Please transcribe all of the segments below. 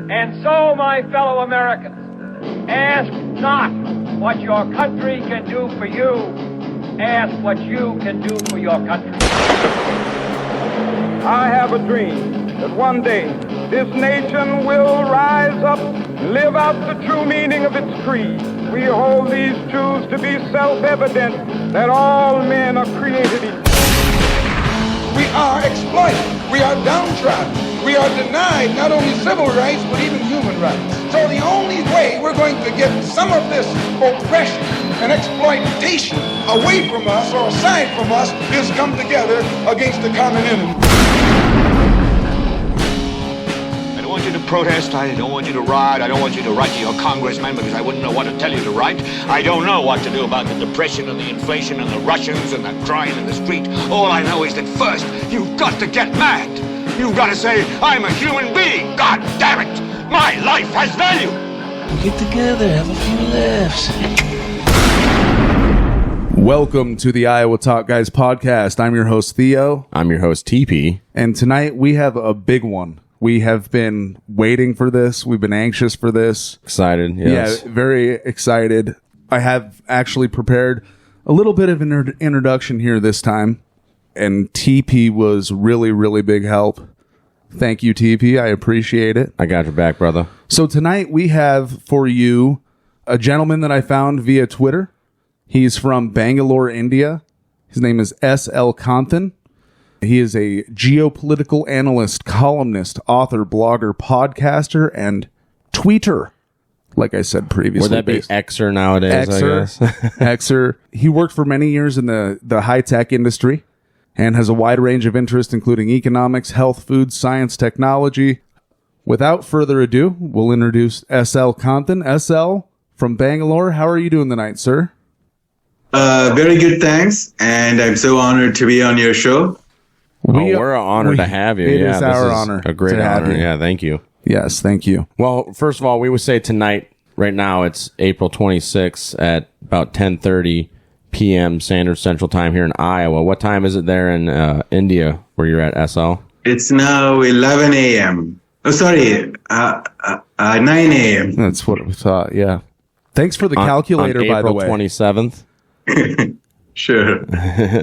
And so, my fellow Americans, ask not what your country can do for you. Ask what you can do for your country. I have a dream that one day this nation will rise up, live out the true meaning of its creed. We hold these truths to be self-evident, that all men are created equal. We are exploited. We are downtrodden. We are denied not only civil rights, but even human rights. So the only way we're going to get some of this oppression and exploitation away from us or aside from us is come together against the common enemy. I don't want you to protest. I don't want you to riot. I don't want you to write to your congressman because I wouldn't know what to tell you to write. I don't know what to do about the depression and the inflation and the Russians and the crime in the street. All I know is that first, you've got to get mad. You've got to say, I'm a human being. God damn it. My life has value. We get together, have a few laughs. Welcome to the Iowa Talk Guys podcast. I'm your host, Theo. I'm your host, Teepee. And tonight we have a big one. We have been waiting for this. We've been anxious for this. Excited, yes. Yeah, very excited. I have actually prepared a little bit of an introduction here this time. And TP was really, really big help. Thank you, TP. I appreciate it. I got your back, brother. So tonight we have for you a gentleman that I found via Twitter. He's from Bangalore, India. His name is S.L. Kanthan. He is a geopolitical analyst, columnist, author, blogger, podcaster, and tweeter. Like I said previously. Would that be Xer nowadays, I guess? Xer. He worked for many years in the high-tech industry and has a wide range of interests, including economics, health, food, science, technology. Without further ado, we'll introduce S.L. Kanthan. S.L. from Bangalore. How are you doing tonight, sir? Very good, thanks. And I'm so honored to be on your show. We're honored to have you. It is our honor. A great honor. Yeah, thank you. Yes, thank you. Well, first of all, we would say tonight, right now, it's April 26th at about 10:30 p.m. Standard Central Time here in Iowa. What time is it there in India where you're at, SL? It's now 11 a.m. Oh, sorry, 9 a.m. That's what we thought, yeah. Thanks for the calculator, on by the way. April 27th. Sure.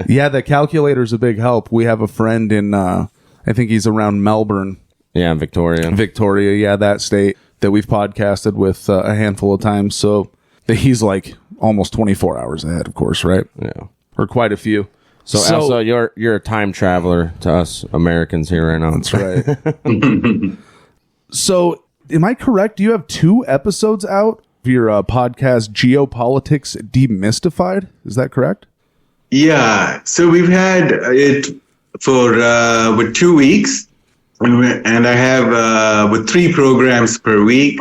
Yeah, the calculator's a big help. We have a friend in, I think he's around Melbourne. Yeah, Victoria, yeah, that state that we've podcasted with a handful of times. So he's like almost 24 hours ahead, of course, right? Yeah. Or quite a few. So Elsa, you're a time traveler to us Americans here right now. That's right. So, am I correct? Do you have 2 episodes out of your podcast, Geopolitics Demystified? Is that correct? Yeah. So we've had it for with 2 weeks, and I have with 3 programs per week.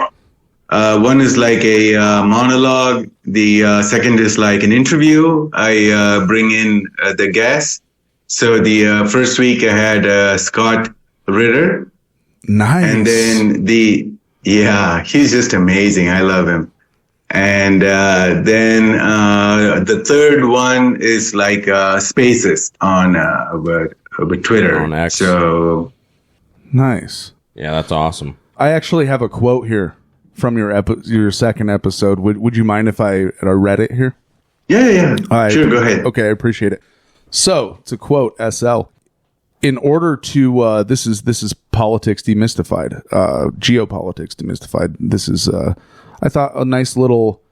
One is like a monologue. The second is like an interview. I bring in the guests. So the first week I had Scott Ritter. Nice. And then he's just amazing. I love him. And then the third one is like Spaces on with Twitter. On X. So nice. Yeah, that's awesome. I actually have a quote here from your second episode. Would you mind if I read it here? Yeah. Sure, go ahead. Okay, I appreciate it. So, to quote SL, in order to this is politics demystified, geopolitics demystified. This is I thought a nice little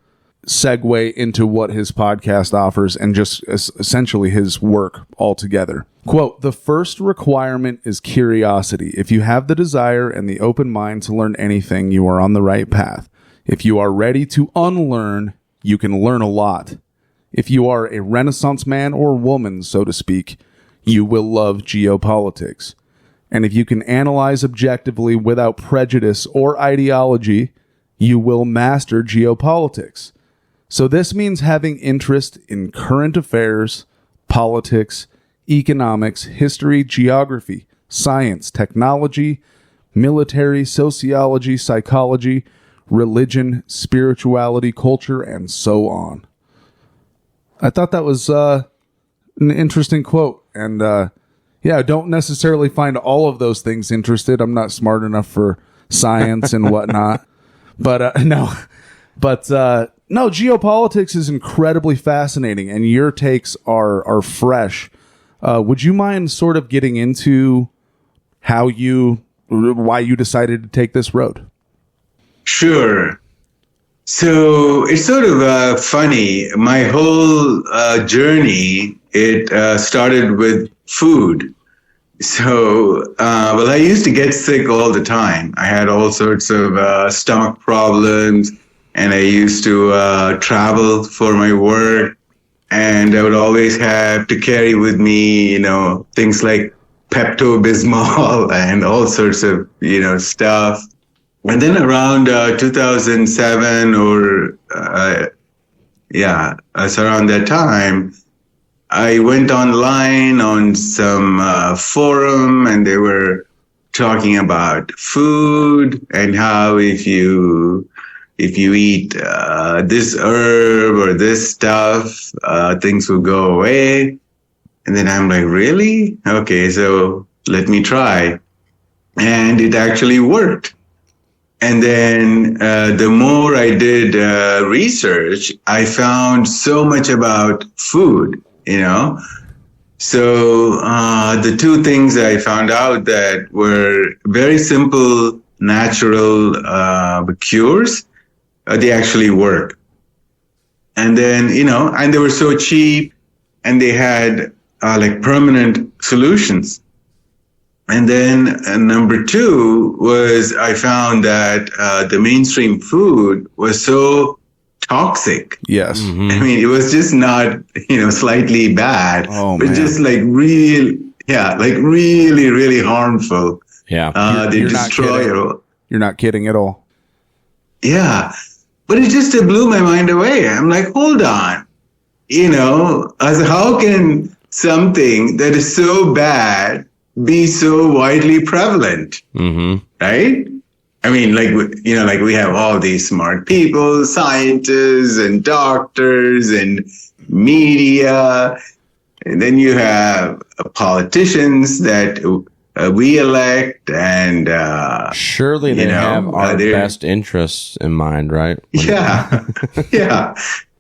segue into what his podcast offers and just essentially his work altogether. Quote, the first requirement is curiosity. If you have the desire and the open mind to learn anything, you are on the right path. If you are ready to unlearn, you can learn a lot. If you are a Renaissance man or woman, so to speak, you will love geopolitics. And if you can analyze objectively without prejudice or ideology, you will master geopolitics. So this means having interest in current affairs, politics, economics, history, geography, science, technology, military, sociology, psychology, religion, spirituality, culture, and so on. I thought that was an interesting quote. And I don't necessarily find all of those things interested. I'm not smart enough for science and whatnot. But no, geopolitics is incredibly fascinating, and your takes are fresh. Would you mind sort of getting into why you decided to take this road? Sure. So it's sort of funny. My whole journey, it started with food. So, I used to get sick all the time. I had all sorts of stomach problems, and I used to travel for my work, and I would always have to carry with me, things like Pepto-Bismol and all sorts of, stuff. And then around 2007 or, it's around that time, I went online on some forum, and they were talking about food and how if you eat this herb or this stuff, things will go away. And then I'm like, really? Okay, so let me try. And it actually worked. And then the more I did research, I found so much about food, So the two things I found out that were very simple, natural cures, they actually work. And then, and they were so cheap, and they had like permanent solutions. And then number two was I found that the mainstream food was so toxic. Yes. Mm-hmm. I mean, it was just not, slightly bad, but just like really, really harmful. Yeah. They destroy it all. You're not kidding at all. Yeah. But it just blew my mind away. I'm like, hold on. How can something that is so bad be so widely prevalent? Mm-hmm. Right? I mean, we have all these smart people, scientists and doctors and media. And then you have politicians that we elect, and surely they have our best interests in mind, right? Yeah. Yeah.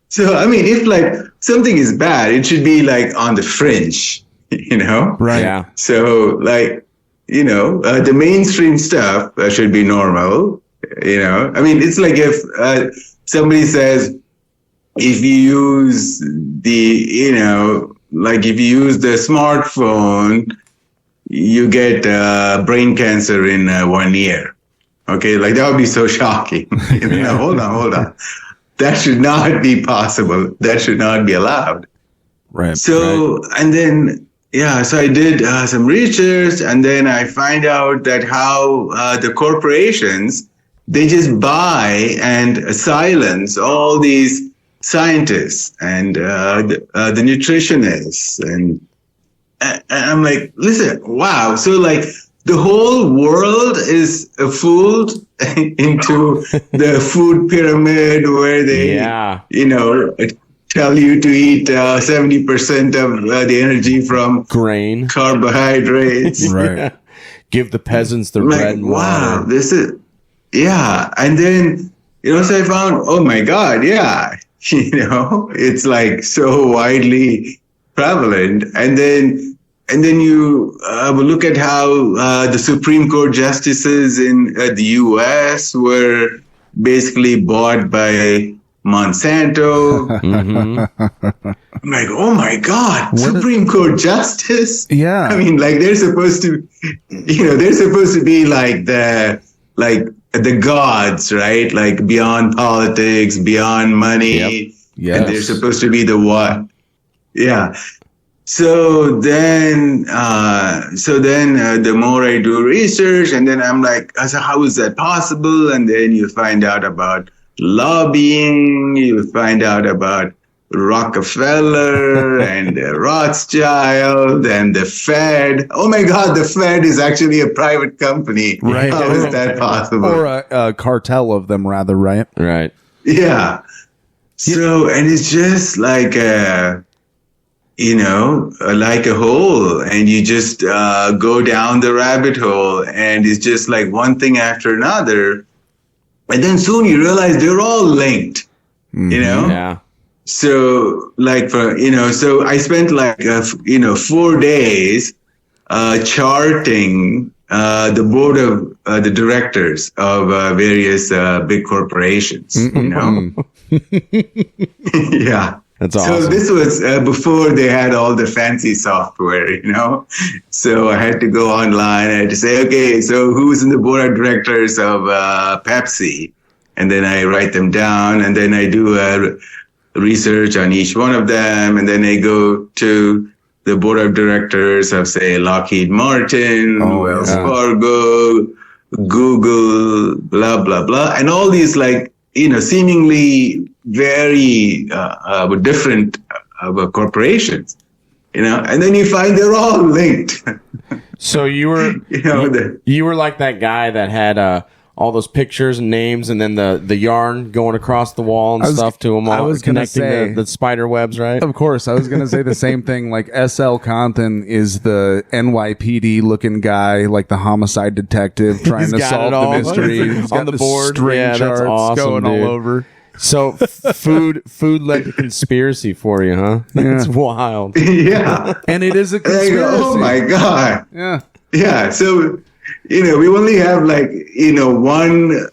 So, I mean, if like something is bad, it should be like on the fringe, Right. Yeah. So like, the mainstream stuff should be normal, I mean, it's like if somebody says, if you use the, if you use the smartphone, you get brain cancer in 1 year. Okay, like that would be so shocking. Hold on. That should not be possible. That should not be allowed. Right. So, and then, so I did some research, and then I find out that how the corporations, they just buy and silence all these scientists and the nutritionists. And I'm like, listen, wow. So like the whole world is fooled into the food pyramid where they, tell you to eat 70% of the energy from grain, carbohydrates. Right. Give the peasants the bread and wow, water. this is, And then, so I found, oh my God, it's like so widely prevalent. And then you look at how the Supreme Court justices in the U.S. were basically bought by Monsanto. Mm-hmm. I'm like, oh my God, Supreme Court justice? Yeah. I mean, like they're supposed to, they're supposed to be like the gods, right? Like beyond politics, beyond money. Yep. Yes. And they're supposed to be the what? Yeah. So then the more I do research, and then I'm like, so how is that possible? And then you find out about lobbying, you find out about Rockefeller and Rothschild and the Fed. Oh my God, the Fed is actually a private company. Right. How is that possible? Or a cartel of them, rather, right? Right. Yeah. So, and it's just like, like a hole, and you just go down the rabbit hole, and it's just like one thing after another. And then soon you realize they're all linked, Yeah. So like so I spent like, 4 days charting the board of the directors of various big corporations, Yeah. That's awesome. So this was before they had all the fancy software, So I had to go online. I had to say, okay, so who's in the board of directors of Pepsi? And then I write them down, and then I do research on each one of them. And then I go to the board of directors of, say, Lockheed Martin, Wells Fargo, Google, blah, blah, blah. And all these, like, seemingly very different corporations, and then you find they're all linked. So you were, you were like that guy that had all those pictures and names, and then the yarn going across the wall and stuff to them all. I was connecting the spider webs, right? Of course, I was going to say the same thing. Like SL Kanthan is the NYPD looking guy, like the homicide detective trying to solve the mystery. He's on the board. string Yeah, charts that's awesome, going dude. all over. So food led to conspiracy for you, huh? That's wild. Yeah, and it is a I conspiracy. go, oh my God. Yeah. Yeah. So, we only have like, one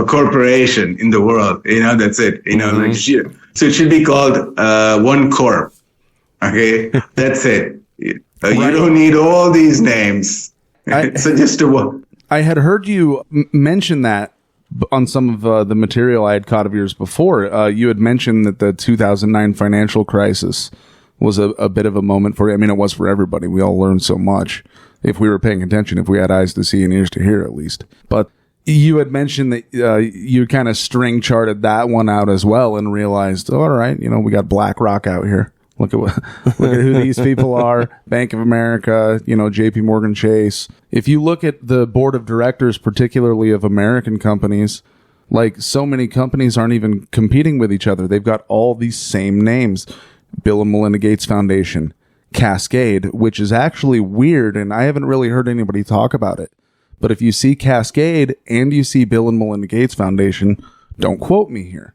corporation in the world, that's it, so it should be called One Corp. Okay. That's it. You don't need all these names. So just one. I had heard you mention that on some of the material I had caught of yours before. You had mentioned that the 2009 financial crisis was a bit of a moment for you. I mean, it was for everybody. We all learned so much if we were paying attention, if we had eyes to see and ears to hear, at least. But you had mentioned that you kind of string charted that one out as well and realized, all right, we got BlackRock out here. Look at who these people are. Bank of America, JP Morgan Chase. If you look at the board of directors, particularly of American companies, like so many companies aren't even competing with each other. They've got all these same names. Bill and Melinda Gates Foundation, Cascade, which is actually weird, and I haven't really heard anybody talk about it. But if you see Cascade and you see Bill and Melinda Gates Foundation, don't quote me here,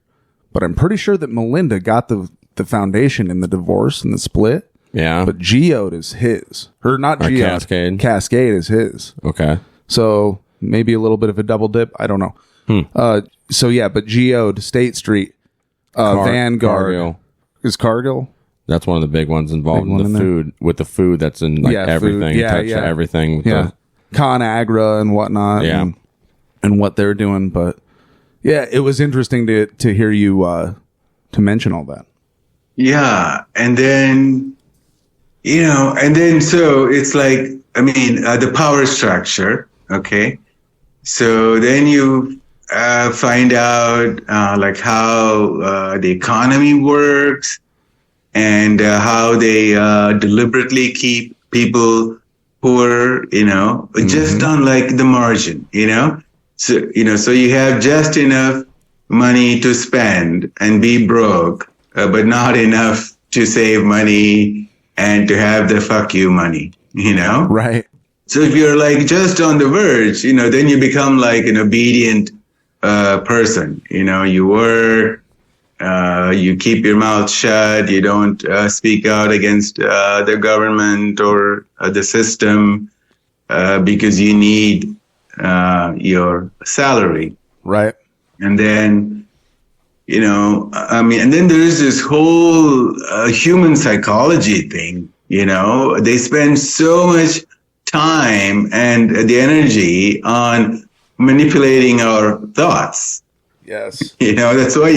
but I'm pretty sure that Melinda got the foundation in the divorce and the split. Yeah. But Geode is his. Or not Geode. Cascade. Cascade is his. Okay. So maybe a little bit of a double dip. I don't know. So yeah, but Geode, State Street, Vanguard. Cargill. Is Cargill? That's one of the big ones involved in the food, with the food that's in like everything. Food. Yeah, touch everything. With ConAgra and whatnot. Yeah. And what they're doing. But yeah, it was interesting to hear you to mention all that. Yeah. And then, so it's like, the power structure. Okay. So then you find out like how the economy works and how they deliberately keep people poor, just on like the margin, So, so you have just enough money to spend and be broke, but not enough to save money and to have the fuck you money, Right. So if you're like just on the verge, then you become like an obedient person. You work, you keep your mouth shut, you don't speak out against the government or the system because you need your salary. Right. And then, and then there's this whole human psychology thing, they spend so much time and the energy on manipulating our thoughts. Yes. That's why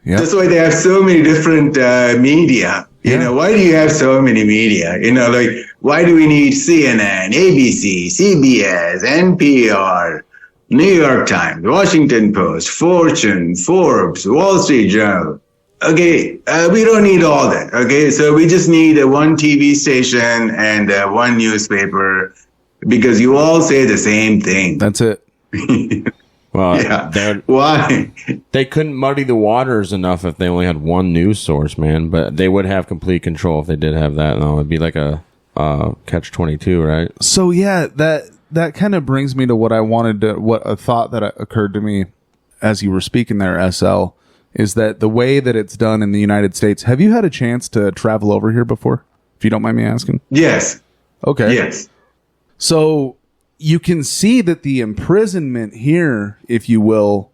that's why they have so many different media. Why do you have so many media? Like, why do we need CNN, ABC, CBS, NPR, New York Times, Washington Post, Fortune, Forbes, Wall Street Journal? Okay, we don't need all that. Okay, so we just need one TV station and one newspaper because you all say the same thing. That's it. Well, Yeah. Why? they couldn't muddy the waters enough if they only had one news source, man. But they would have complete control if they did have that. No, it'd be like a catch-22, right? So yeah, that kind of brings me to what a thought that occurred to me as you were speaking there, SL, is that the way that it's done in the United States. Have you had a chance to travel over here before? If you don't mind me asking. Yes. Okay. Yes. So you can see that the imprisonment here, if you will,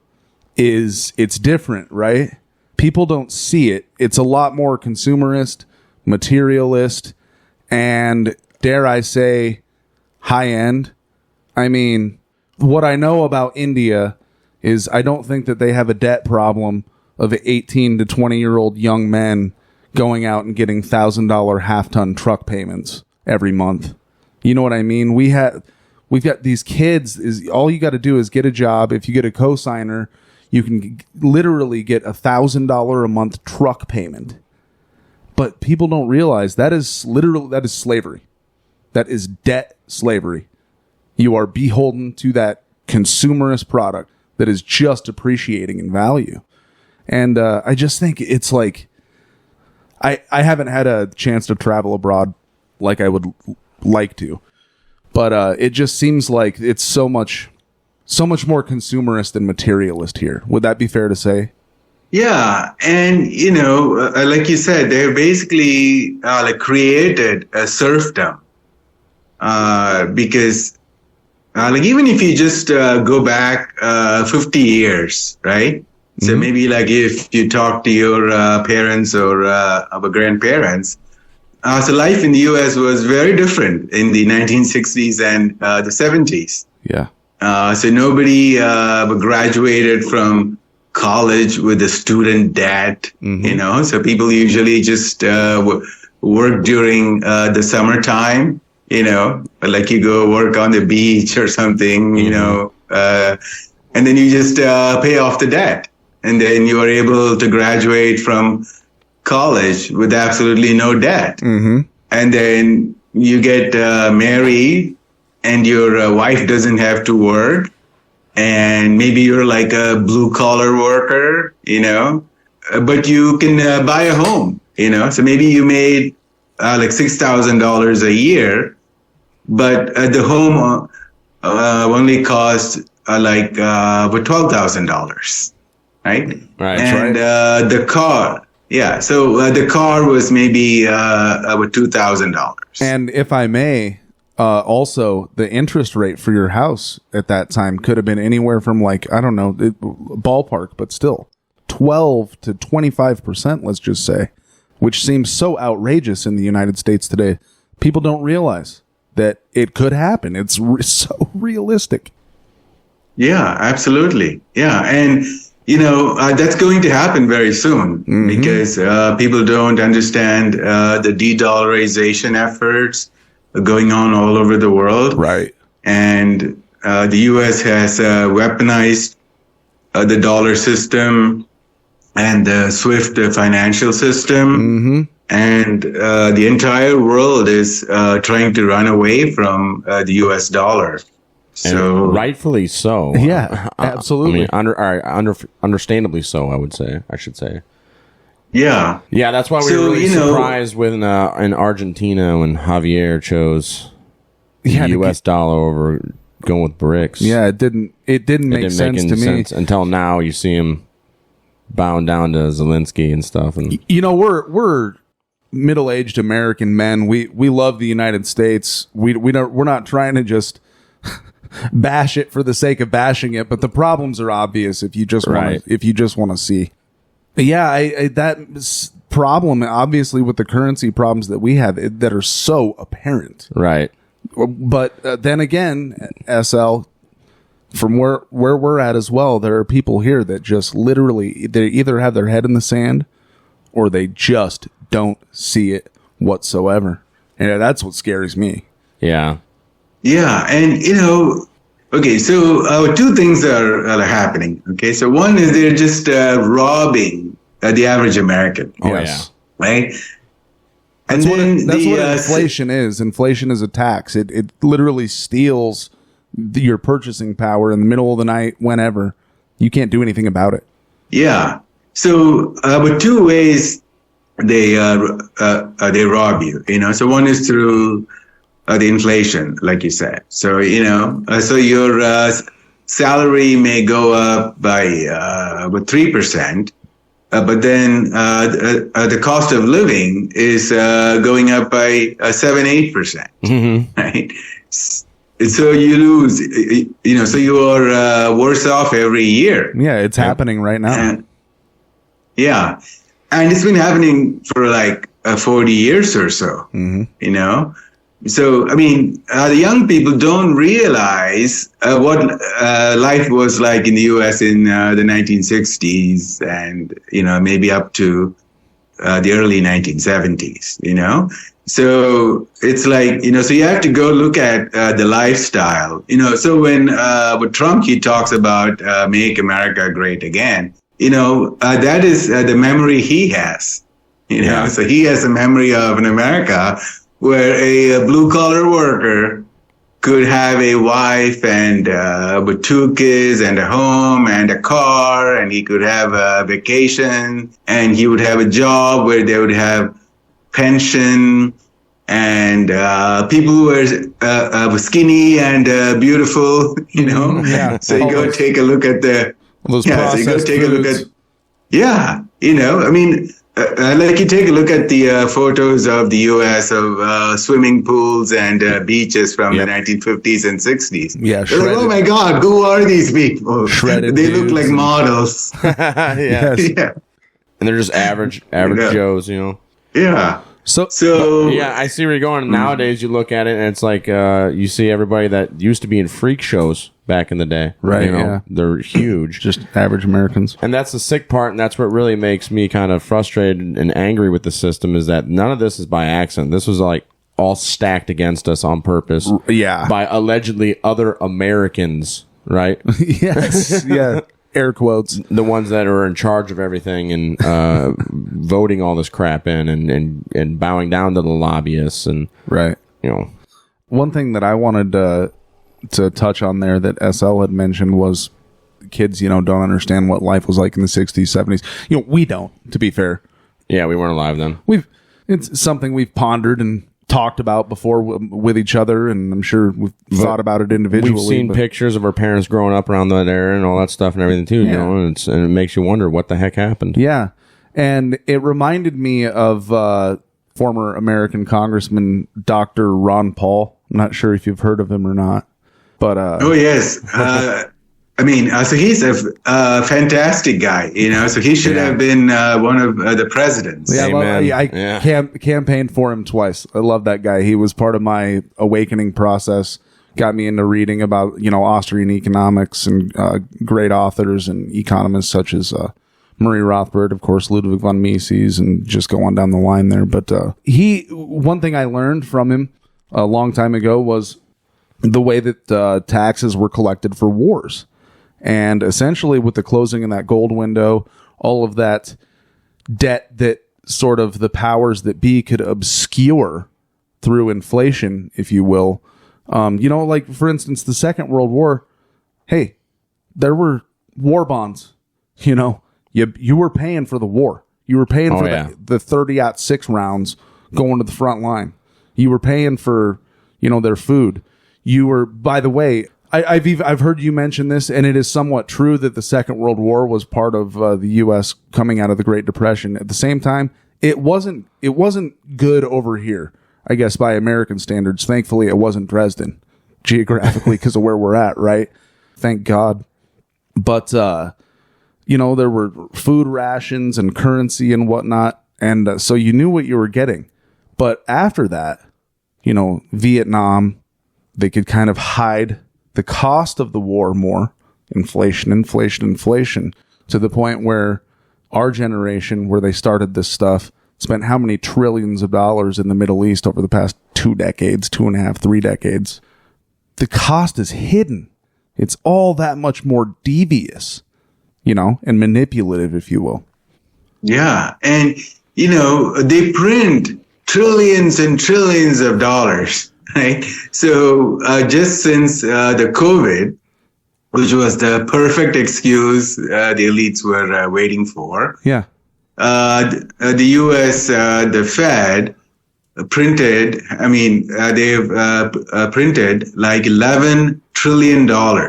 it's different, right? People don't see it. It's a lot more consumerist, materialist, and dare I say, high end. I mean, what I know about India is I don't think that they have a debt problem of 18 to 20-year-old young men going out and getting $1,000 half-ton truck payments every month. You know what I mean? We've got these kids. All you got to do is get a job. If you get a cosigner, you can literally get $1,000 a month truck payment. But people don't realize that is slavery. That is debt slavery. You are beholden to that consumerist product that is just appreciating in value. And I just think it's like, I haven't had a chance to travel abroad like I would like to, but it just seems like it's so much more consumerist and materialist here. Would that be fair to say? Yeah, and like you said, they're basically like created a serfdom because like even if you just go back 50 years, right? So Mm-hmm. maybe like if you talk to your parents or our grandparents, so life in the U.S. was very different in the 1960s and the 70s. Yeah. So nobody graduated from college with a student debt, so people usually just work during the summertime, like you go work on the beach or something, and then you just pay off the debt. And then you are able to graduate from college with absolutely no debt. Mm-hmm. And then you get married and your wife doesn't have to work. And maybe you're like a blue collar worker, but you can buy a home, so maybe you made like $6,000 a year, but the home only cost like $12,000. Right. And the car. Yeah. So the car was maybe $2,000. And if I may, also the interest rate for your house at that time could have been anywhere from like, I don't know, ballpark, but still 12 to 25%, let's just say, which seems so outrageous in the United States today. People don't realize that it could happen. It's so realistic. Yeah, absolutely. Yeah. And that's going to happen very soon because people don't understand the de-dollarization efforts going on all over the world. Right. And the U.S. has weaponized the dollar system and the SWIFT financial system. And the entire world is trying to run away from the U.S. dollar. So and rightfully so. Yeah, absolutely. I mean, understandably so, I should say. Yeah. Yeah, that's why we were really surprised when in Argentina when Javier chose the U.S. dollar over going with BRICS. Yeah, it didn't make sense to me until now. You see him bowing down to Zelensky and stuff. And we're middle-aged American men. We love the United States. We're not trying to just bash it for the sake of bashing it, but the problems are obvious if you just want to see. But yeah, that problem obviously with the currency problems that we have that are so apparent. Right. But then again, SL, from where we're at as well, there are people here that just literally they either have their head in the sand or they just don't see it whatsoever. And that's what scares me. Yeah. Yeah, and okay, so two things are happening. Okay, so one is they're just robbing the average American. Oh, yes. Yeah. Right? That's what inflation is. Inflation is a tax. It literally steals your purchasing power in the middle of the night, whenever. You can't do anything about it. Yeah. So, but two ways they rob you. So one is through the inflation, like you said. So so your salary may go up by with 3%, but then the cost of living is going up by 7-8%. Mm-hmm. Right. So you lose, so you are worse off every year. Yeah, it's happening right now. And it's been happening for like 40 years or so, So, the young people don't realize what life was like in the U.S. in the 1960s and, maybe up to the early 1970s, So it's like, so you have to go look at the lifestyle, So when with Trump, he talks about make America great again, that is the memory he has, So he has a memory of an America where a blue-collar worker could have a wife and with 2 kids and a home and a car, and he could have a vacation, and he would have a job where they would have pension, and people who were skinny and beautiful, Yeah. So you go take a look at those so you go take foods. a look at, like you take a look at the photos of the U.S. of swimming pools and beaches from the 1950s and 60s. Yeah, you're like, oh my God, who are these people? Shredded They look dudes like models. Yes. Yeah. And they're just average Joes, Yeah. So yeah, I see where you're going. Nowadays, you look at it and it's like you see everybody that used to be in freak shows back in the day. Right, yeah. They're huge. Just average Americans. And that's the sick part, and that's what really makes me kind of frustrated and angry with the system is that none of this is by accident. This was like all stacked against us on purpose. Yeah. By allegedly other Americans, right? Yes. Yeah. Air quotes. The ones that are in charge of everything and voting all this crap in and bowing down to the lobbyists and right. One thing that I wanted to touch on there that SL had mentioned was kids, don't understand what life was like in the 60s, 70s. We don't, to be fair. Yeah, we weren't alive then. It's something we've pondered and talked about before with each other, and I'm sure we've thought about it individually. We've seen pictures of our parents growing up around that era and all that stuff and everything too, and it makes you wonder what the heck happened. Yeah, and it reminded me of former American Congressman Dr. Ron Paul. I'm not sure if you've heard of him or not, but oh yes, so he's a fantastic guy, so he should have been one of the presidents. Yeah, I campaigned for him twice. I love that guy. He was part of my awakening process, got me into reading about, Austrian economics and great authors and economists such as Murray Rothbard, of course, Ludwig von Mises, and just go on down the line there. But one thing I learned from him a long time ago was the way that taxes were collected for wars. And essentially with the closing of that gold window, all of that debt that sort of the powers that be could obscure through inflation, if you will. Like, for instance, the Second World War, hey, there were war bonds. You were paying for the war. You were paying for the 30-06 rounds going to the front line. You were paying for, their food. You were, by the way, I've heard you mention this, and it is somewhat true that the Second World War was part of the U.S. coming out of the Great Depression. At the same time, it wasn't good over here, I guess, by American standards. Thankfully, it wasn't Dresden, geographically, because of where we're at, right? Thank God. But, there were food rations and currency and whatnot, and so you knew what you were getting. But after that, Vietnam, they could kind of hide the cost of the war more, inflation, to the point where our generation, where they started this stuff, spent how many trillions of dollars in the Middle East over the past 2 decades, 2.5, 3 decades. The cost is hidden. It's all that much more devious, and manipulative, if you will. Yeah. And, they print trillions and trillions of dollars. right? So just since the COVID, which was the perfect excuse the elites were waiting for. Yeah. The U.S., the Fed printed, they've printed like $11 trillion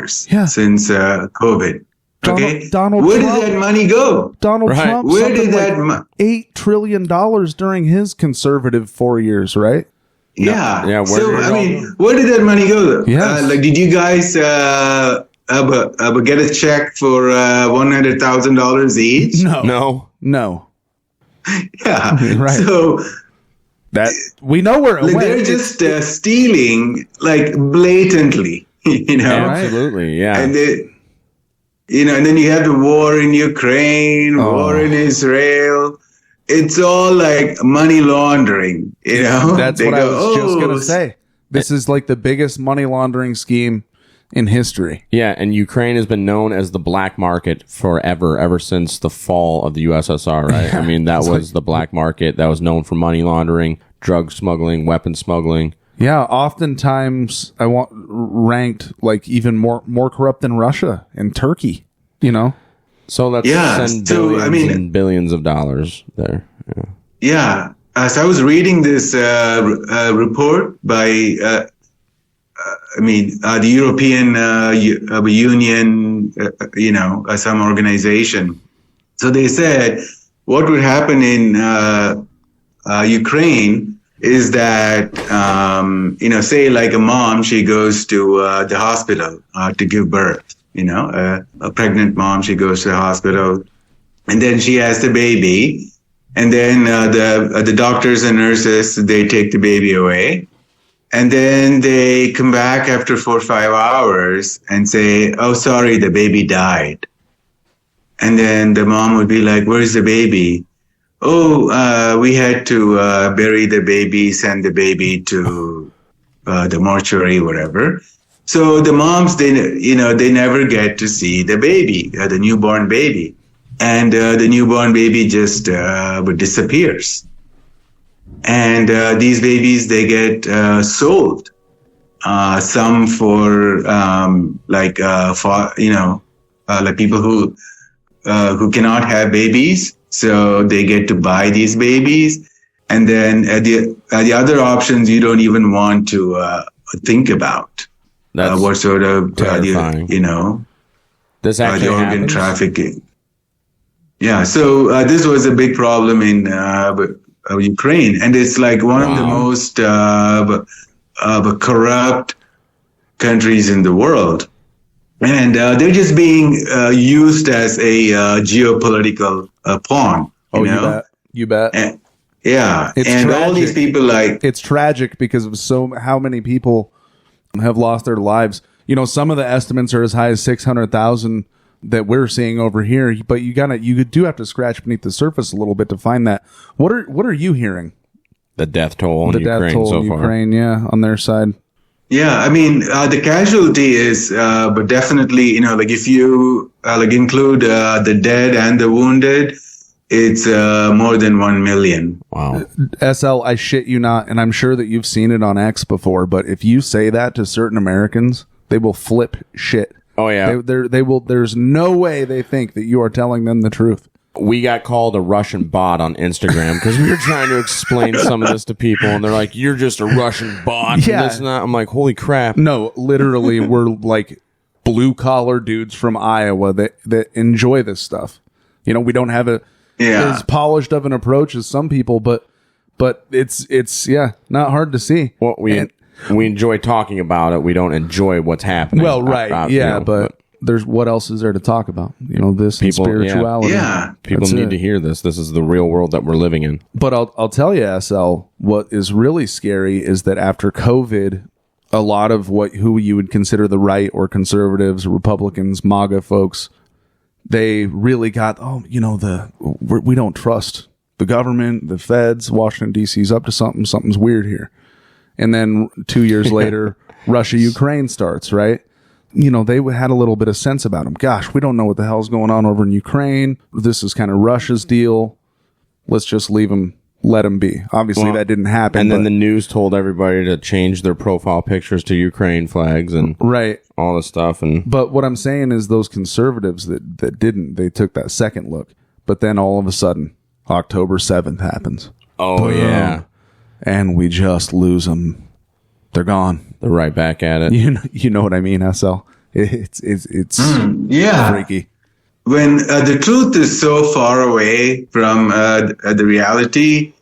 since COVID. Okay. Where did that money go? Donald Trump. Where did that $8 trillion during his conservative 4 years, right? Yeah. Yeah. Where did that money go? Yes. Did you guys get a check for $100,000 each? No. Yeah. Right. So that we know where it went. They're just stealing, like, blatantly. Absolutely. Yeah. And they, and then you have the war in Ukraine, war in Israel. It's all like money laundering, That's what I was just going to say. This is like the biggest money laundering scheme in history. Yeah, and Ukraine has been known as the black market forever, ever since the fall of the USSR, right? I mean, that was the black market that was known for money laundering, drug smuggling, weapon smuggling. Yeah, oftentimes ranked like even more corrupt than Russia and Turkey, So let's send billions and billions of dollars there. Yeah. So I was reading this report by the European Union, some organization. So they said what would happen in Ukraine is that, say like a mom, she goes to the hospital to give birth, a pregnant mom, she goes to the hospital and then she has the baby. And then the doctors and nurses, they take the baby away. And then they come back after 4 or 5 hours and say, oh, sorry, the baby died. And then the mom would be like, where's the baby? Oh, we had to bury the baby, send the baby to the mortuary, whatever. So the moms, they never get to see the baby, the newborn baby. And the newborn baby just disappears. And these babies, they get sold. Some for like people who cannot have babies, so they get to buy these babies. And then the other options you don't even want to think about. That's what sort of this actually organ happens? trafficking. Yeah, so this was a big problem in Ukraine, and it's like one of the most corrupt countries in the world, and they're just being used as a geopolitical pawn. You bet. And It's and tragic. all these people it's tragic because of how many people have lost their lives. Some of the estimates are as high as 600,000 that we're seeing over here, but you do have to scratch beneath the surface a little bit to find that. What are you hearing? The death toll in Ukraine so far. Yeah, on their side. Yeah, the casualty is, but definitely, if you include the dead and the wounded, it's more than 1 million. Wow. SL, I shit you not, and I'm sure that you've seen it on X before, but if you say that to certain Americans, they will flip shit. Oh yeah, they will. There's no way they think that you are telling them the truth. We got called a Russian bot on Instagram because we were trying to explain some of this to people, and they're like, "You're just a Russian bot." Yeah. And this and that. I'm like, "Holy crap!" No, literally, we're like blue collar dudes from Iowa that enjoy this stuff. We don't have as polished of an approach as some people, but it's not hard to see. Well, we enjoy talking about it. We don't enjoy what's happening. Well, right, but there's what else is there to talk about? This people, and spirituality. Yeah. People need to hear this. This is the real world that we're living in. But I'll tell you, SL, what is really scary is that after COVID, a lot of who you would consider the right or conservatives, Republicans, MAGA folks, they really got we don't trust the government, the feds, Washington D.C.'s up to something. Something's weird here. And then 2 years later, Russia, Ukraine starts, right? They had a little bit of sense about them. Gosh, we don't know what the hell's going on over in Ukraine. This is kind of Russia's deal. Let's just leave them let him be. Obviously, that didn't happen. And then the news told everybody to change their profile pictures to Ukraine flags and all this stuff. But what I'm saying is those conservatives that didn't, they took that second look. But then all of a sudden, October 7th happens. Oh, boom, yeah. And we just lose them. They're gone. They're right back at it. You know what I mean, SL? It's freaky. When the truth is so far away from the reality,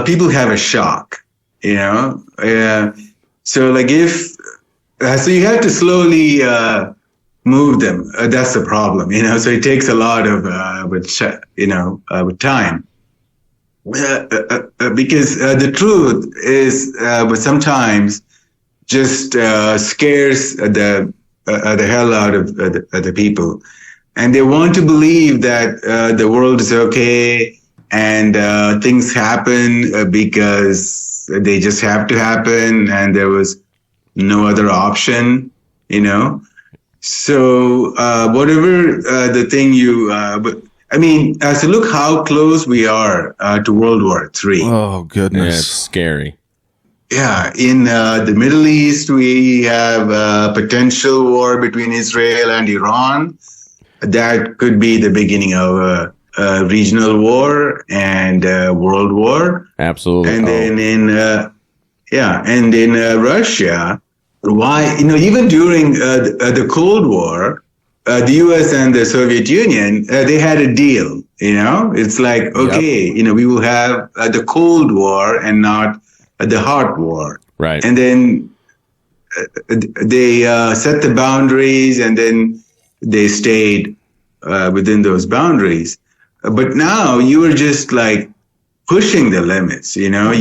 people have a shock, you know. So like so you have to slowly move them. That's the problem, you know. So it takes a lot of with time, because the truth is, but sometimes just scares the hell out of the people. And they want to believe that the world is okay and things happen because they just have to happen and there was no other option, you know. So whatever the thing so look how close we are to World War III. Oh, goodness. Yeah, it's scary. Yeah, in the Middle East, we have a potential war between Israel and Iran. That could be the beginning of a regional war and world war. Absolutely. And then in Russia, why, you know, even during the Cold War, the U.S. and the Soviet Union, they had a deal, you know. It's like, okay, you know, we will have the Cold War and not the hot war. Right. And then they set the boundaries and then they stayed within those boundaries. But now you are just like pushing the limits, you know,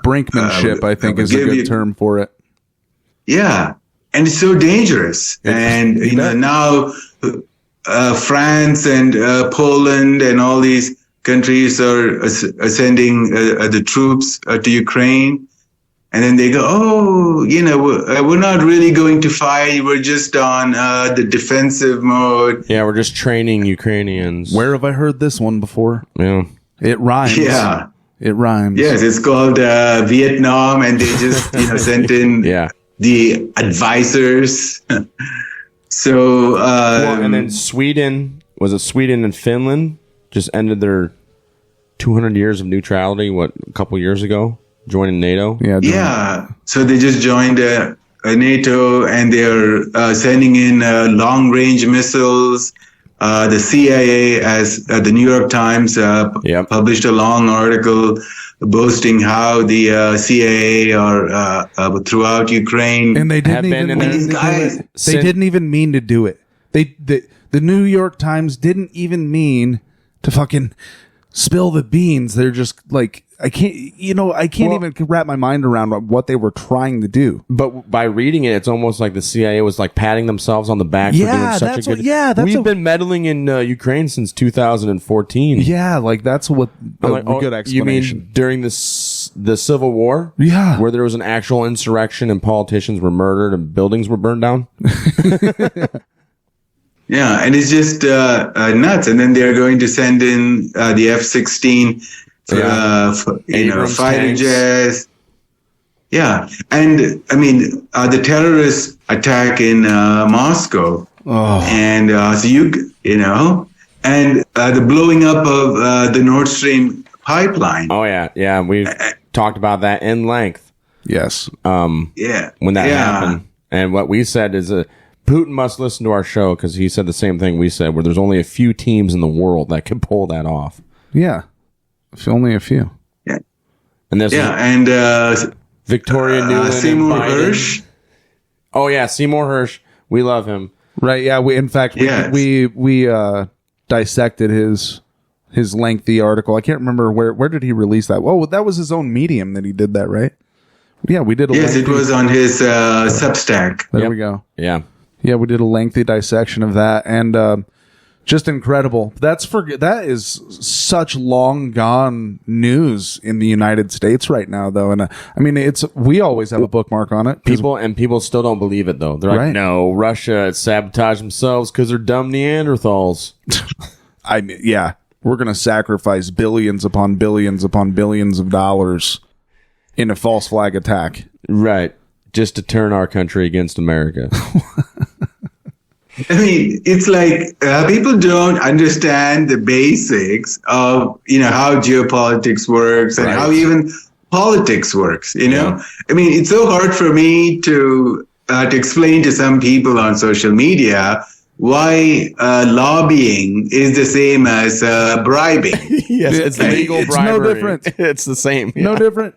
brinkmanship, I think, is a good term for it. Yeah. And it's so dangerous. And, you know, now France and Poland and all these countries are sending the troops to Ukraine. And then they go, oh, you know, we're not really going to fight. We're just on the defensive mode. Yeah, we're just training Ukrainians. Where have I heard this one before? Yeah. It rhymes. Yeah. It rhymes. Yes, it's called Vietnam, and they just, you know, sent in the advisors. So, and then Sweden and Finland just ended their 200 years of neutrality, a couple years ago? Joining NATO? Yeah. So they just joined NATO, and they're sending in long-range missiles. The CIA, as the New York Times published a long article boasting how the CIA are throughout Ukraine. And they didn't even mean to do it. They didn't even mean to do it. The New York Times didn't even mean to fucking spill the beans. They're just like, I can't even wrap my mind around what they were trying to do. But by reading it, it's almost like the CIA was like patting themselves on the back for doing such a good. We've been meddling in Ukraine since 2014. Yeah, like that's what good explanation. You mean during the Civil War? Yeah, where there was an actual insurrection and politicians were murdered and buildings were burned down. Yeah, and it's just nuts. And then they're going to send in the F-16, fighter jets. Yeah, and I mean the terrorist attack in Moscow, and and the blowing up of the Nord Stream pipeline. Oh yeah, we talked about that in length. Yes. When that happened, and what we said is Putin must listen to our show because he said the same thing we said, where there's only a few teams in the world that can pull that off. Yeah. If only a few. Yeah. And there's Victoria Nuland, Seymour Hersh. Oh yeah, Seymour Hersh. We love him. Right. Yeah. We dissected his lengthy article. I can't remember where did he release that? Oh, that was his own Medium that he did that, right? Yeah, we did. It was on his Substack. There we go. Yeah. Yeah, we did a lengthy dissection of that, and just incredible. That is such long gone news in the United States right now, though. And I mean, we always have a bookmark on it. People still don't believe it, though. They're like, no, Russia sabotaged themselves because they're dumb Neanderthals. Yeah. we're going to sacrifice billions upon billions upon billions of dollars in a false flag attack. Right. Just to turn our country against America. I mean, it's like people don't understand the basics of, how geopolitics works and how even politics works, I mean, it's so hard for me to explain to some people on social media why lobbying is the same as bribing. Yes, it's legal bribery. No different. It's the same. No different.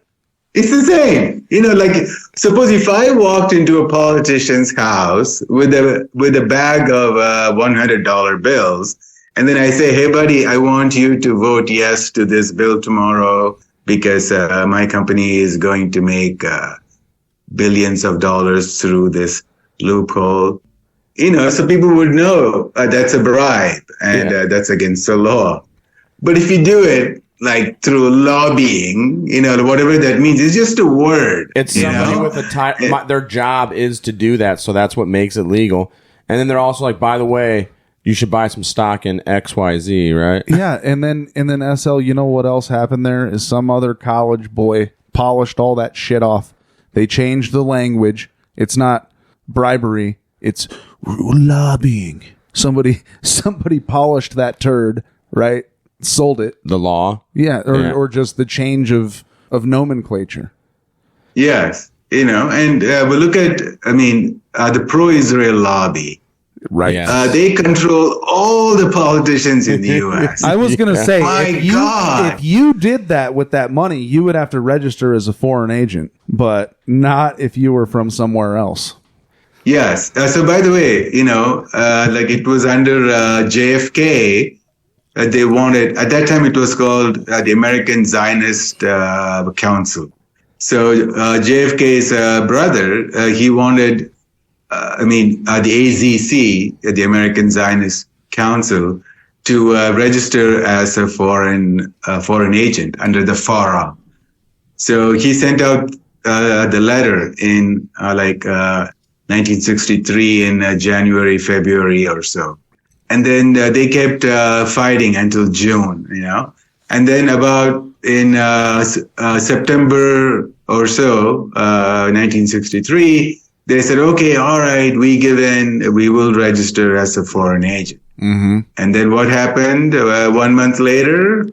It's the same. Like suppose if I walked into a politician's house with a bag of $100 bills, and then I say, "Hey, buddy, I want you to vote yes to this bill tomorrow because my company is going to make billions of dollars through this loophole." So people would know that's a bribe and that's against the law. But if you do it like through lobbying, whatever that means, it's just a word. It's somebody with a title. Their job is to do that, so that's what makes it legal. And then they're also like, by the way, you should buy some stock in XYZ, right? Yeah, and then SL, you know what else happened there is some other college boy polished all that shit off. They changed the language. It's not bribery, it's lobbying. Somebody polished that turd, right? Sold it. The law. Yeah, or just the change of nomenclature. Yes, and we look at, the pro-Israel lobby. Right. Yeah. They control all the politicians in the U.S. I was going to say, God. if you did that with that money, you would have to register as a foreign agent, but not if you were from somewhere else. Yes. So by the way, like it was under JFK, they wanted, at that time it was called the American Zionist Council. So JFK's brother, he wanted, the AZC, the American Zionist Council, to register as a foreign agent under the FARA. So he sent out the letter in 1963 in January, February or so. And then they kept fighting until June, And then about in September or so, 1963, they said, okay, all right, we will register as a foreign agent. Mm-hmm. And then what happened? 1 month later,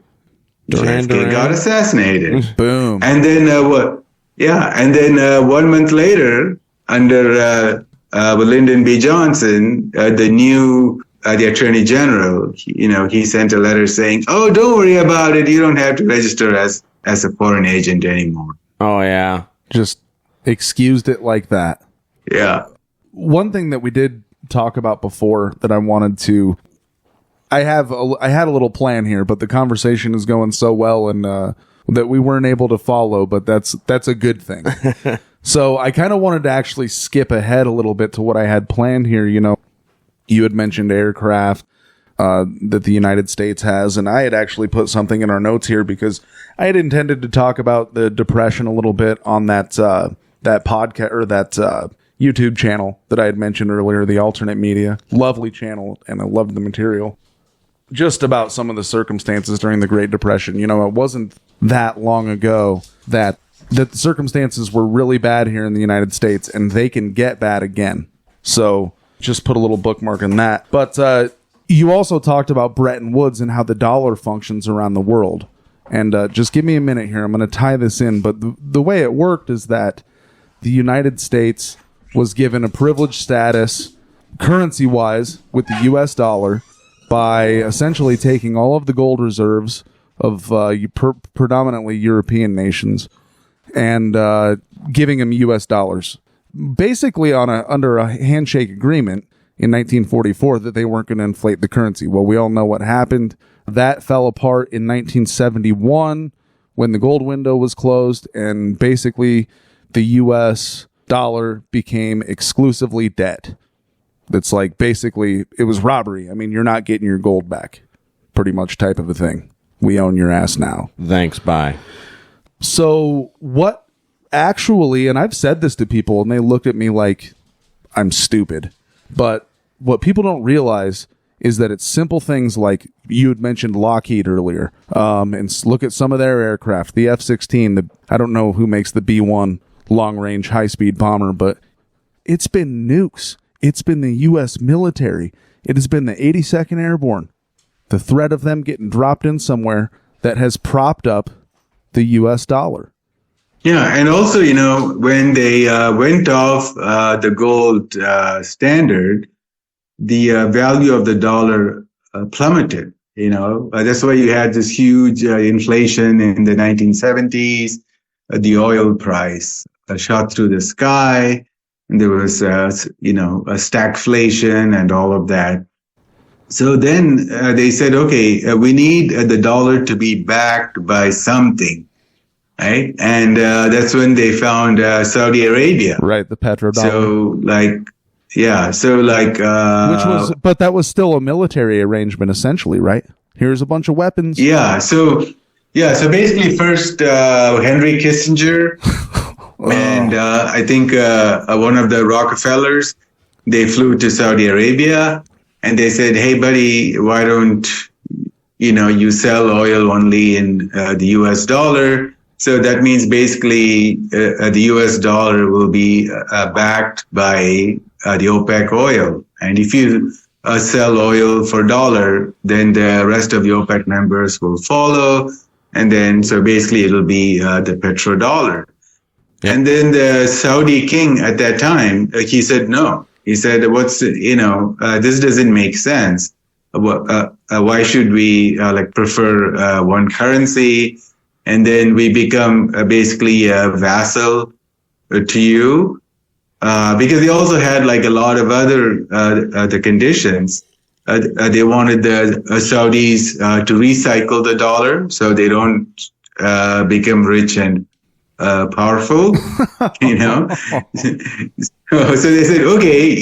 JFK got assassinated. Boom. And then And then 1 month later, under Lyndon B. Johnson, the Attorney General, he sent a letter saying, "Oh, don't worry about it. You don't have to register as a foreign agent anymore." Oh yeah, just excused it like that. Yeah. One thing that we did talk about before that I wanted to, I had a little plan here, but the conversation is going so well and that we weren't able to follow. But that's a good thing. So I kind of wanted to actually skip ahead a little bit to what I had planned here. You had mentioned aircraft that the United States has, and I had actually put something in our notes here because I had intended to talk about the Depression a little bit on that podcast or that YouTube channel that I had mentioned earlier, the Alternate Media. Lovely channel, and I loved the material. Just about some of the circumstances during the Great Depression. It wasn't that long ago that the circumstances were really bad here in the United States, and they can get bad again. So just put a little bookmark in that. But you also talked about Bretton Woods and how the dollar functions around the world. And just give me a minute here. I'm going to tie this in. But the way it worked is that the United States was given a privileged status currency-wise with the U.S. dollar by essentially taking all of the gold reserves of predominantly European nations and giving them U.S. dollars. Basically under a handshake agreement in 1944 that they weren't going to inflate the currency. Well, we all know what happened. That fell apart in 1971 when the gold window was closed, and basically the U.S. dollar became exclusively debt. That's like basically it was robbery. I mean, you're not getting your gold back, pretty much type of a thing. We own your ass now. Thanks, bye. So what actually, and I've said this to people and they looked at me like I'm stupid, but what people don't realize is that it's simple things like you had mentioned Lockheed earlier. And look at some of their aircraft, the F-16. I don't know who makes the B-1 long-range high-speed bomber, but it's been nukes. It's been the U.S. military. It has been the 82nd Airborne. The threat of them getting dropped in somewhere that has propped up the U.S. dollar. Yeah, and also, when they went off the gold standard, the value of the dollar plummeted. That's why you had this huge inflation in the 1970s. The oil price shot through the sky, and there was, a stagflation and all of that. So then they said, okay, we need the dollar to be backed by something, right? And that's when they found Saudi Arabia. Right, the petrodollar. But that was still a military arrangement, essentially, right? Here's a bunch of weapons. So basically, first Henry Kissinger and I think one of the Rockefellers, they flew to Saudi Arabia. And they said, hey, buddy, why don't, you sell oil only in the U.S. dollar? So that means basically the U.S. dollar will be backed by the OPEC oil. And if you sell oil for dollar, then the rest of the OPEC members will follow. And then, so basically it'll be the petrodollar. Yep. And then the Saudi king at that time, he said, no. He said, this doesn't make sense. Why should we prefer one currency? And then we become basically a vassal to you. Because they also had a lot of other the conditions. They wanted the Saudis to recycle the dollar so they don't become rich and powerful, So they said, okay,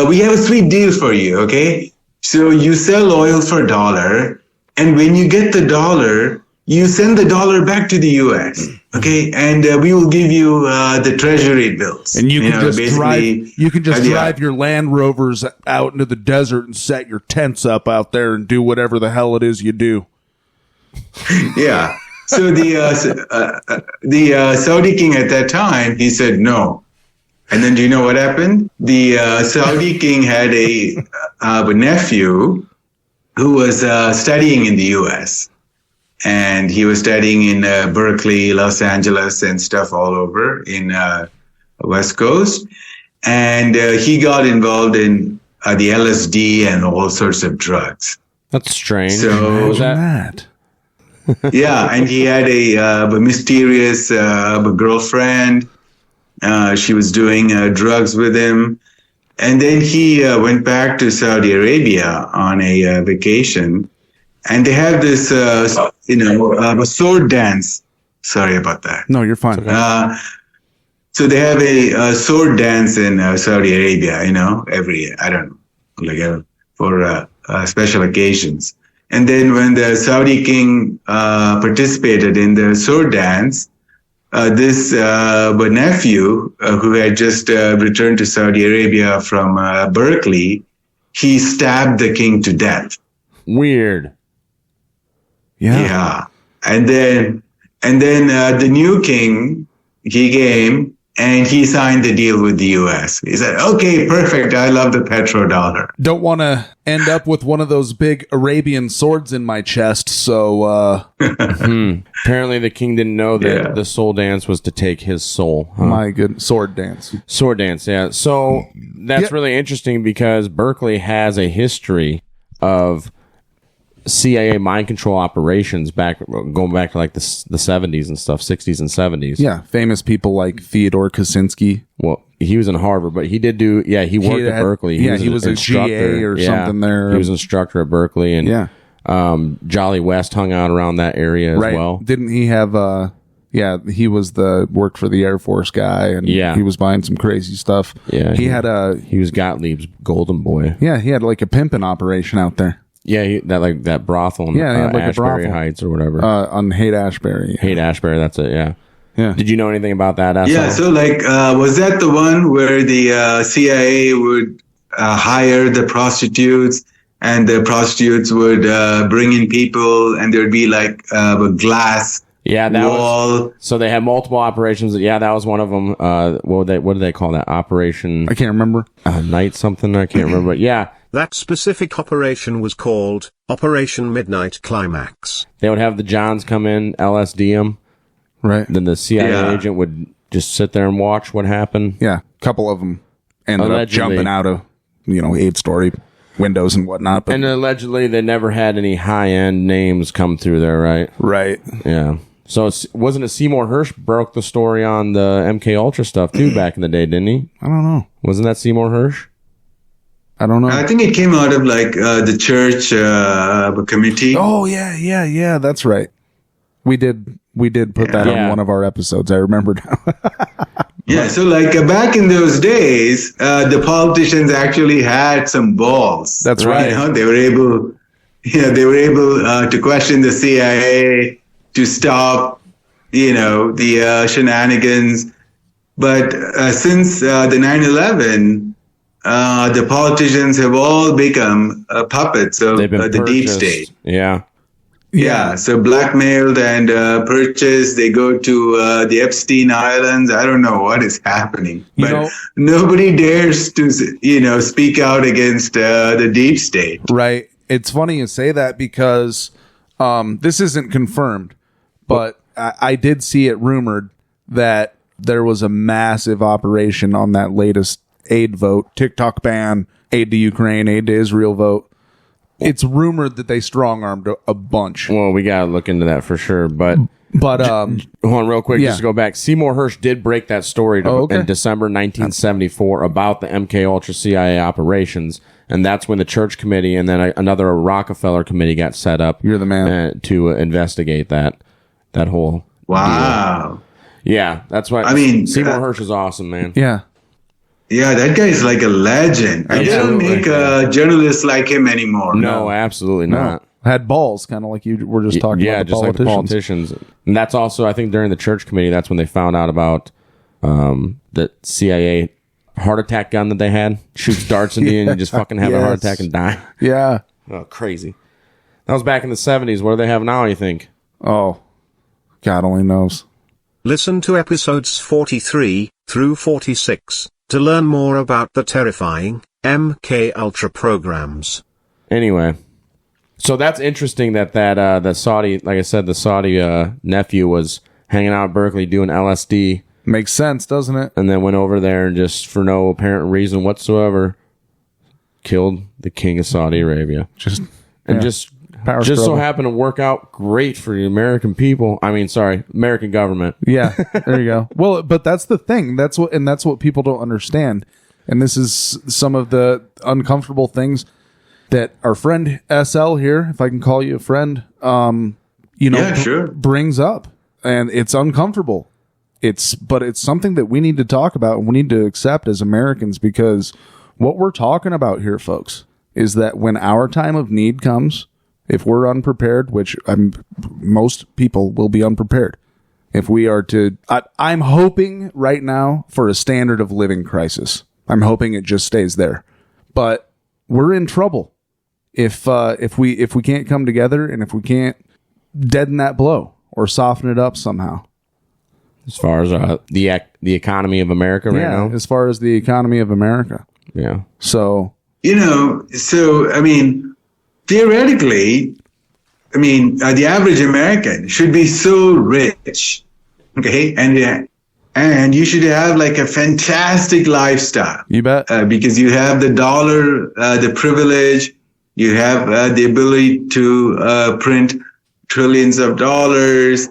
we have a sweet deal for you, okay? So you sell oil for $1, and when you get the dollar, you send the dollar back to the U.S., okay? And we will give you the treasury bills. And you can just drive your Land Rovers out into the desert and set your tents up out there and do whatever the hell it is you do. Yeah. So the Saudi king at that time, he said no. And then do you know what happened? The Saudi king had a nephew who was studying in the U.S. And he was studying in Berkeley, Los Angeles, and stuff all over in West Coast. And he got involved in the LSD and all sorts of drugs. That's strange. So that. Yeah, and he had a mysterious girlfriend. She was doing drugs with him. And then he went back to Saudi Arabia on a vacation. And they have this, a sword dance. Sorry about that. No, you're fine. So they have a sword dance in Saudi Arabia, every, for special occasions. And then when the Saudi king participated in the sword dance, this nephew, who had just returned to Saudi Arabia from Berkeley, he stabbed the king to death. Weird. Yeah. And then the new king, he came and he signed the deal with the U.S. He said, okay, perfect. I love the petrodollar. Don't want to end up with one of those big Arabian swords in my chest. So, apparently the king didn't know that the soul dance was to take his soul. Huh? My good sword dance. Sword dance. Yeah. So that's really interesting because Berkeley has a history of CIA mind control operations going back to the 70s and stuff, 60s and 70s. Yeah, famous people like Theodore Kaczynski. Well, he was in Harvard, but he did do. Yeah, he worked at Berkeley. He was a GA or something there. He was an instructor at Berkeley, and Jolly West hung out around that area as well. Didn't he have? He was worked for the Air Force guy, and he was buying some crazy stuff. Yeah, he was Gottlieb's golden boy. Yeah, he had like a pimping operation out there. Yeah, that brothel in Ashbury Heights or whatever. On Haight-Ashbury. Haight-Ashbury, that's it, yeah. Did you know anything about that? Yeah, so was that the one where the CIA would hire the prostitutes, and the prostitutes would bring in people, and there would be like a glass wall. So they had multiple operations. Yeah, that was one of them. What did they call that? Operation? I can't remember. Night something. I can't remember. Yeah. That specific operation was called Operation Midnight Climax. They would have the Johns come in, LSD them. Right. Then the CIA agent would just sit there and watch what happened. Yeah. A couple of them ended up jumping out of, 8-story windows and whatnot. But, and allegedly they never had any high-end names come through there, right? Right. Yeah. So wasn't it Seymour Hersh broke the story on the MK Ultra stuff too back in the day, didn't he? I don't know. Wasn't that Seymour Hersh? I don't know. I think it came out of like the church committee. Oh yeah. That's right. We did put that on one of our episodes. I remember now. Yeah. So like back in those days, the politicians actually had some balls. That's right. They were able to question the CIA, to stop, the shenanigans. But since the 9/11. The politicians have all become puppets of the deep state. Yeah. So blackmailed and purchased. They go to the Epstein Islands. I don't know what is happening, but nobody dares to, speak out against the deep state. Right. It's funny you say that because this isn't confirmed, but I did see it rumored that there was a massive operation on that latest aid vote, TikTok ban, aid to Ukraine, aid to Israel vote. It's rumored that they strong-armed a bunch. Well, we got to look into that for sure. But hold on real quick, just to go back. Seymour Hersh did break that story in December 1974 about the MK Ultra CIA operations. And that's when the church committee and then another Rockefeller committee got set up. You're the man. To investigate that whole Wow. deal. Yeah, that's why. Seymour Hersh is awesome, man. Yeah. Yeah, that guy is like a legend. They don't make journalists like him anymore. No, absolutely not. Had balls, kind of like you were just talking about. Yeah, just like the politicians. And that's also, I think, during the church committee, that's when they found out about the CIA heart attack gun that they had. Shoots darts into you and you just fucking have a heart attack and die. Yeah. Oh, crazy. That was back in the 70s. What do they have now, you think? Oh, God only knows. Listen to episodes 43 through 46 to learn more about the terrifying MK Ultra programs. Anyway, so that's interesting that the Saudi, like I said, the Saudi nephew was hanging out at Berkeley doing LSD. Makes sense, doesn't it? And then went over there and just for no apparent reason whatsoever killed the king of Saudi Arabia. Just so happened to work out great for the American people. American government. Yeah, there you go. Well, but that's the thing. That's what people don't understand. And this is some of the uncomfortable things that our friend SL here, if I can call you a friend, brings up. And it's uncomfortable. But it's something that we need to talk about and we need to accept as Americans, because what we're talking about here, folks, is that when our time of need comes, if we're unprepared, which most people will be unprepared, if we are to, I'm hoping right now for a standard of living crisis. I'm hoping it just stays there, but we're in trouble if we can't come together and if we can't deaden that blow or soften it up somehow. As far as the economy of America right now, as far as the economy of America, So theoretically, the average American should be so rich, okay, and you should have like a fantastic lifestyle. You bet, because you have the dollar, the privilege, you have the ability to print trillions of dollars.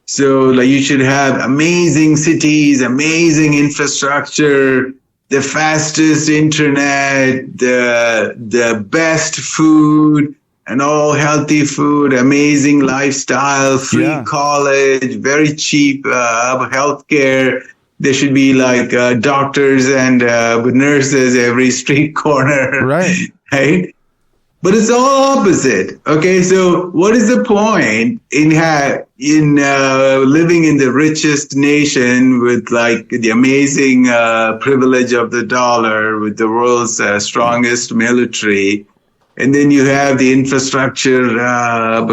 So like you should have amazing cities, amazing infrastructure, the fastest internet, the best food and all healthy food, amazing lifestyle, free college, very cheap healthcare. There should be like doctors and nurses every street corner. Right. Right. But it's all opposite. Okay, so what is the point in living in the richest nation with like the amazing privilege of the dollar, with the world's strongest military, and then you have the infrastructure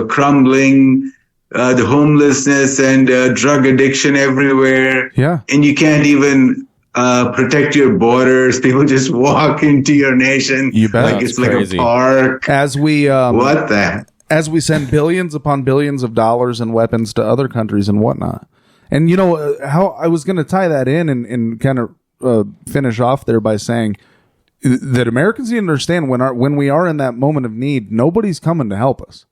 crumbling, the homelessness and drug addiction everywhere, and you can't even protect your borders. People just walk into your nation like it's crazy. Like a park. As we what the? As we send billions upon billions of dollars and weapons to other countries and whatnot. And you know how I was going to tie that in and kind of finish off there by saying that Americans need to understand when we are in that moment of need, nobody's coming to help us.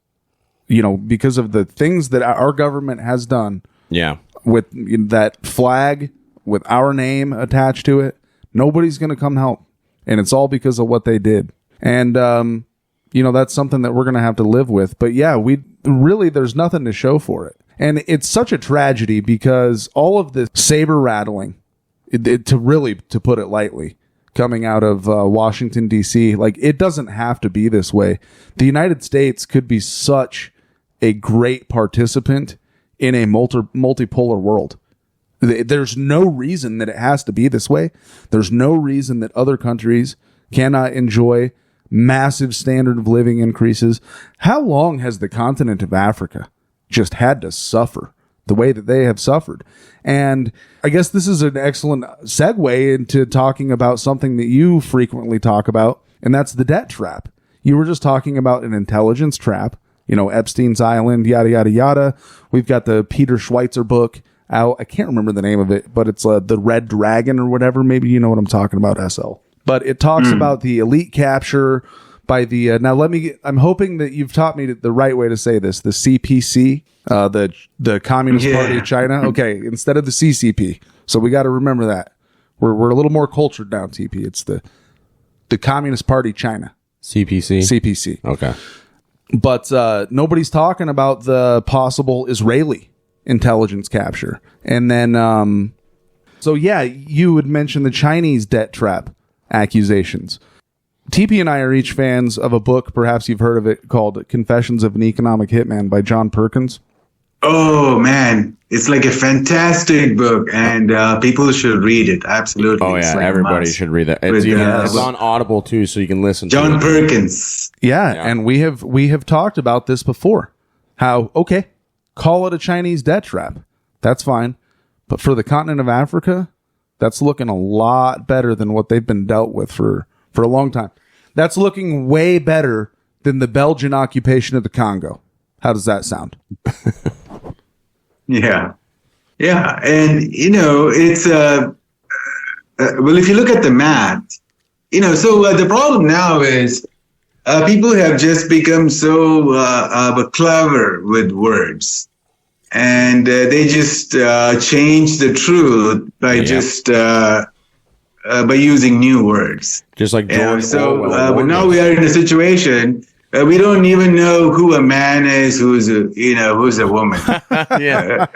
You know, because of the things that our government has done. Yeah. With that flag with our name attached to it, nobody's going to come help. And it's all because of what they did. And, you know, that's something that we're going to have to live with. But yeah, there's nothing to show for it. And it's such a tragedy because all of this saber rattling, to put it lightly, coming out of Washington, D.C., like it doesn't have to be this way. The United States could be such a great participant in a multipolar world. There's no reason that it has to be this way. There's no reason that other countries cannot enjoy massive standard of living increases. How long has the continent of Africa just had to suffer the way that they have suffered? And I guess this is an excellent segue into talking about something that you frequently talk about, and that's the debt trap. You were just talking about an intelligence trap, you know, Epstein's Island, yada, yada, yada. We've got the Peter Schweitzer book out. I can't remember the name of it, but it's The Red Dragon or whatever. Maybe you know what I'm talking about, SL. But it talks about the elite capture by the, I'm hoping that you've taught me the right way to say this, the CPC, the Communist Party of China. Okay, instead of the CCP. So we got to remember that. We're a little more cultured now, TP. It's the Communist Party China. CPC. Okay. But nobody's talking about the possible Israeli intelligence capture. And then, so yeah, you would mention the Chinese debt trap accusations. TP and I are each fans of a book, perhaps you've heard of it, called Confessions of an Economic Hitman by John Perkins. Oh, man. It's like a fantastic book, and people should read it. Absolutely. Oh, yeah. Everybody should read that. It's on Audible, too, so you can listen to John Perkins. Yeah, and we have talked about this before. How, okay, call it a Chinese debt trap. That's fine. But for the continent of Africa, that's looking a lot better than what they've been dealt with for a long time. That's looking way better than the Belgian occupation of the Congo. How does that sound? Yeah. And, you know, it's, well, if you look at the math, you know, so the problem now is people have just become so clever with words. And they just change the truth by by using new words. Just like George Orwell. But now we are in a situation we don't even know who a man is, who's a woman. Yeah.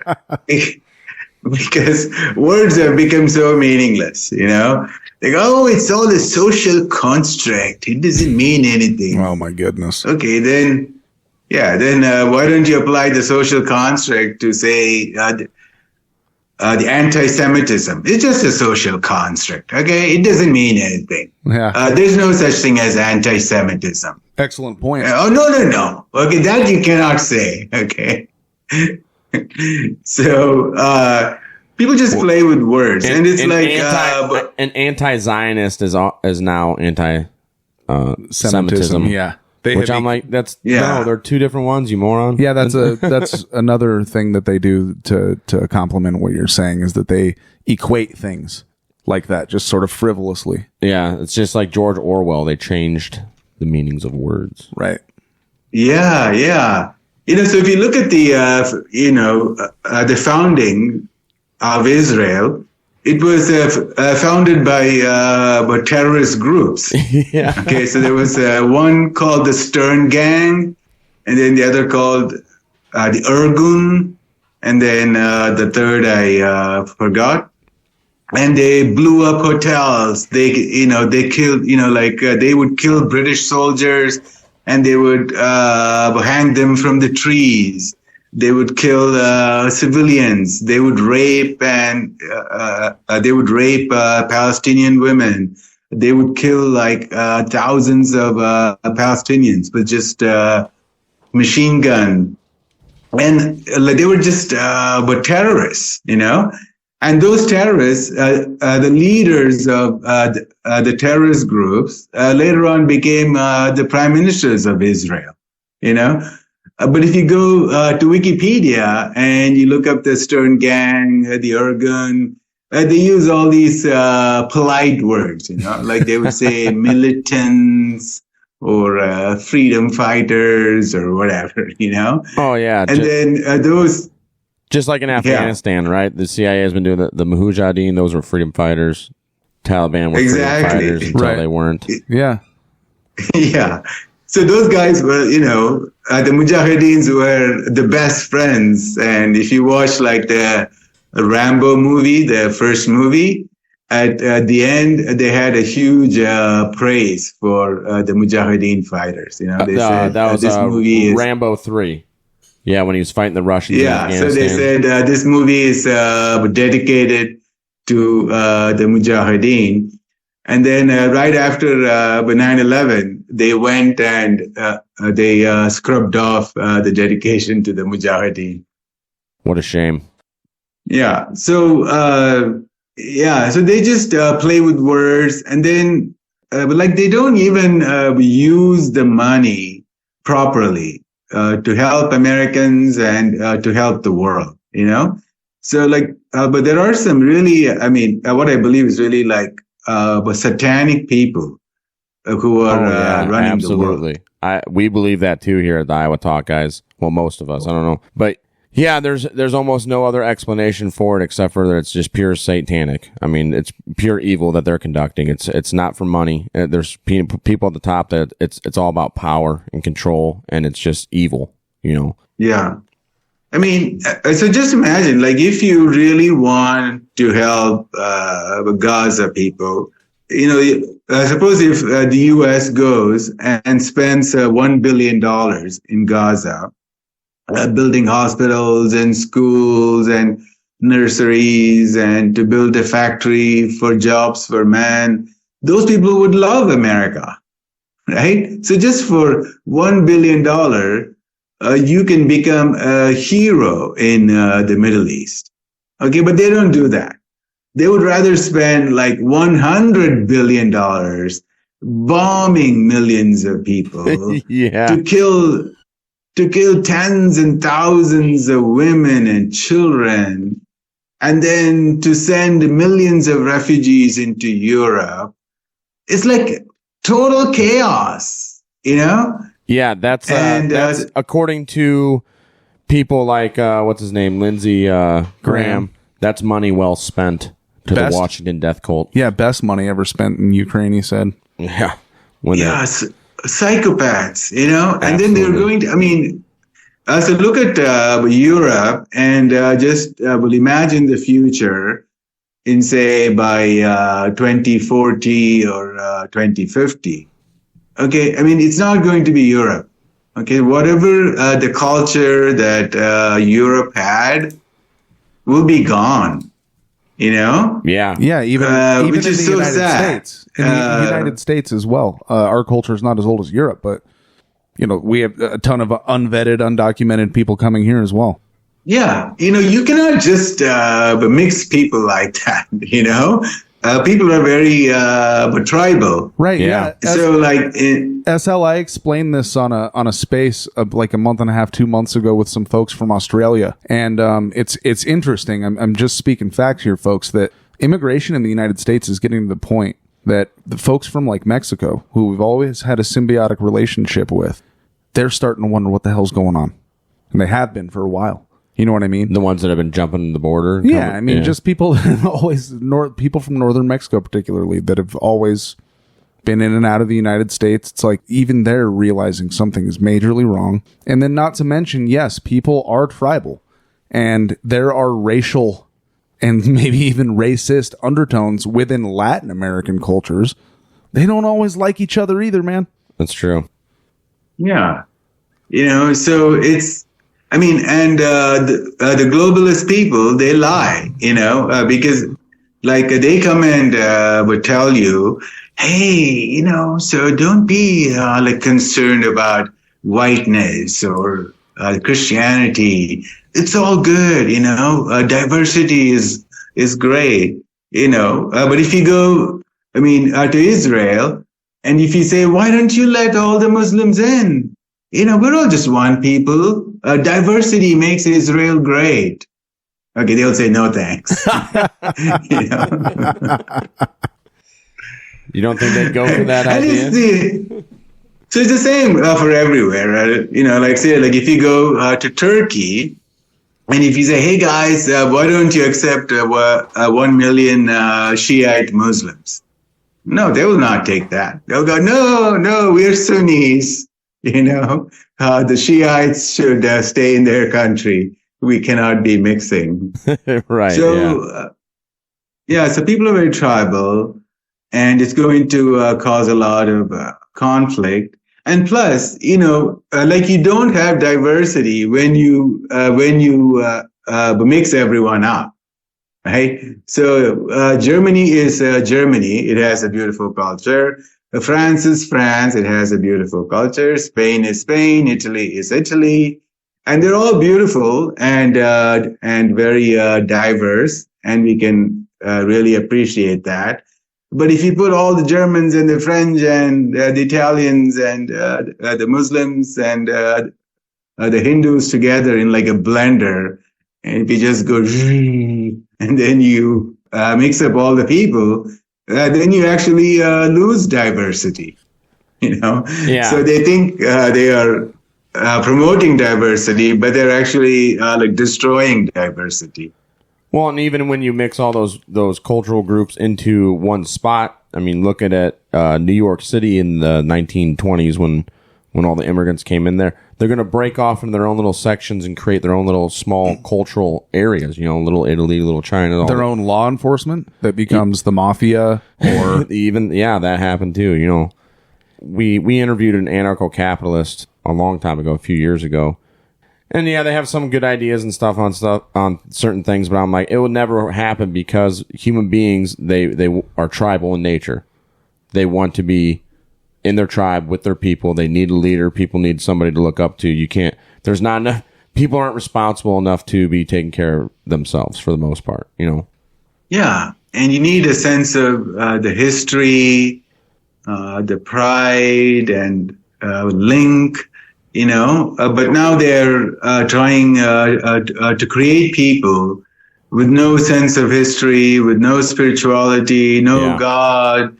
Because words have become so meaningless, you know? Like, oh, it's all a social construct. It doesn't mean anything. Oh, my goodness. Okay, then why don't you apply the social construct to, say, the anti-Semitism? It's just a social construct, okay? It doesn't mean anything. Yeah. There's no such thing as anti-Semitism. Excellent point. No. Okay, that you cannot say, okay? So, people just play with words. And it's an anti-Zionist is now anti-Semitism. Yeah. I'm like, no, they're two different ones, you moron. Yeah, that's another thing that they do to complement what you're saying is that they equate things like that, just sort of frivolously. Yeah, it's just like George Orwell. They changed the meanings of words. Right. Yeah. You know, so if you look at the founding of Israel, it was founded by terrorist groups. Yeah. Okay, so there was one called the Stern Gang, and then the other called the Irgun, and then the third I forgot. And they blew up hotels. They killed, they would kill British soldiers and they would hang them from the trees. They would kill civilians. They would rape Palestinian women. They would kill like thousands of Palestinians with just machine gun, and they were just were terrorists, you know. And those terrorists, the leaders of the terrorist groups, later on became the prime ministers of Israel, you know. But if you go to Wikipedia and you look up the Stern Gang, the Irgun, they use all these polite words, you know, like they would say militants or freedom fighters or whatever, you know. Oh, yeah. And then those... Just like in Afghanistan, right? The CIA has been doing the Mujahideen. Those were freedom fighters. Taliban were freedom fighters until they weren't. Yeah. Yeah. So those guys were, you know, the Mujahideens were the best friends. And if you watch like the Rambo movie, the first movie, at the end, they had a huge praise for the Mujahideen fighters. You know, they said that was this movie is Rambo 3. Yeah, when he was fighting the Russians. Yeah, so they said this movie is dedicated to the Mujahideen. And then right after 9/11, they went and they scrubbed off the dedication to the Mujahideen. What a shame. Yeah. So, so they just play with words, and then, but like they don't even use the money properly to help Americans and to help the world, you know? So like, but there are some really, I mean, what I believe is really like satanic people who are running the world. We believe that too here at the Iowa Talk, guys. Well, most of us, I don't know. But yeah, there's almost no other explanation for it except for that it's just pure satanic. I mean, it's pure evil that they're conducting. It's not for money. There's people at the top that it's all about power and control, and it's just evil, you know? Yeah. I mean, so just imagine, like, if you really want to help Gaza people, you know, suppose if the U.S. goes and spends $1 billion in Gaza, building hospitals and schools and nurseries and to build a factory for jobs for man, those people would love America, right? So just for $1 billion, you can become a hero in the Middle East. Okay, but they don't do that. They would rather spend like $100 billion bombing millions of people to kill tens and thousands of women and children, and then to send millions of refugees into Europe. It's like total chaos, you know? Yeah, that's according to people like, what's his name, Lindsey Graham. That's money well spent to the Washington death cult. Yeah, best money ever spent in Ukraine, he said. Yeah. Psychopaths, you know? And then they're going to, I mean, so look at Europe and just will imagine the future in, say, by 2040 or 2050. Okay, I mean, it's not going to be Europe. Okay, whatever the culture that Europe had will be gone. You know? Yeah, even which in is the so United sad. States. In the United States as well. Our culture is not as old as Europe, but you know, we have a ton of unvetted, undocumented people coming here as well. Yeah, you know, you cannot just mix people like that, you know? People are very tribal. Right, yeah. So like... SL, I explained this on a space of like a month and a half, 2 months ago with some folks from Australia. And it's interesting. I'm just speaking facts here, folks, that immigration in the United States is getting to the point that the folks from like Mexico, who we've always had a symbiotic relationship with, they're starting to wonder what the hell's going on. And they have been for a while. You know what I mean? The ones that have been jumping the border. Yeah, I mean, just people people from northern Mexico, particularly, that have always been in and out of the United States. It's like even they're realizing something is majorly wrong. And then not to mention, yes, people are tribal, and there are racial and maybe even racist undertones within Latin American cultures. They don't always like each other either, man. That's true. Yeah. So it's, I mean, and the globalist people, they lie, because like they come and would tell you, hey, so don't be like concerned about whiteness or Christianity. It's all good, diversity is great, but if you go, to Israel, and if you say, why don't you let all the Muslims in? We're all just one people. Diversity makes Israel great. Okay, they'll say no thanks. You don't think they'd go for that idea? So it's the same for everywhere. Like say, like if you go to Turkey, and if you say, hey guys, why don't you accept 1 million Shiite Muslims? No, they will not take that. They'll go, no, we're Sunnis. The Shiites should stay in their country. We cannot be mixing. Right. So, so people are very tribal, and it's going to cause a lot of conflict. And plus, like you don't have diversity when you mix everyone up. Right? So Germany is Germany. It has a beautiful culture. France is France. It has a beautiful culture. Spain is Spain. Italy is Italy. And they're all beautiful and very diverse. And we can really appreciate that. But if you put all the Germans and the French and the Italians and the Muslims and the Hindus together in like a blender, and if you just go and then you mix up all the people, then you actually lose diversity. Yeah. So they think they are promoting diversity, but they're actually like destroying diversity. Well, and even when you mix all those cultural groups into one spot, look at New York City in the 1920s when all the immigrants came in there. They're going to break off into their own little sections and create their own little small cultural areas, little Italy, little China. Their own law enforcement that becomes the mafia or... Even, that happened too, We interviewed an anarcho-capitalist a long time ago, a few years ago. And they have some good ideas and stuff on certain things, but I'm like, it would never happen because human beings, they are tribal in nature. They want to be in their tribe with their people. They need a leader. People need somebody to look up to. There's not enough, people aren't responsible enough to be taking care of themselves for the most part, Yeah. And you need a sense of the history, the pride and link. But now they're trying to create people with no sense of history, with no spirituality, no God.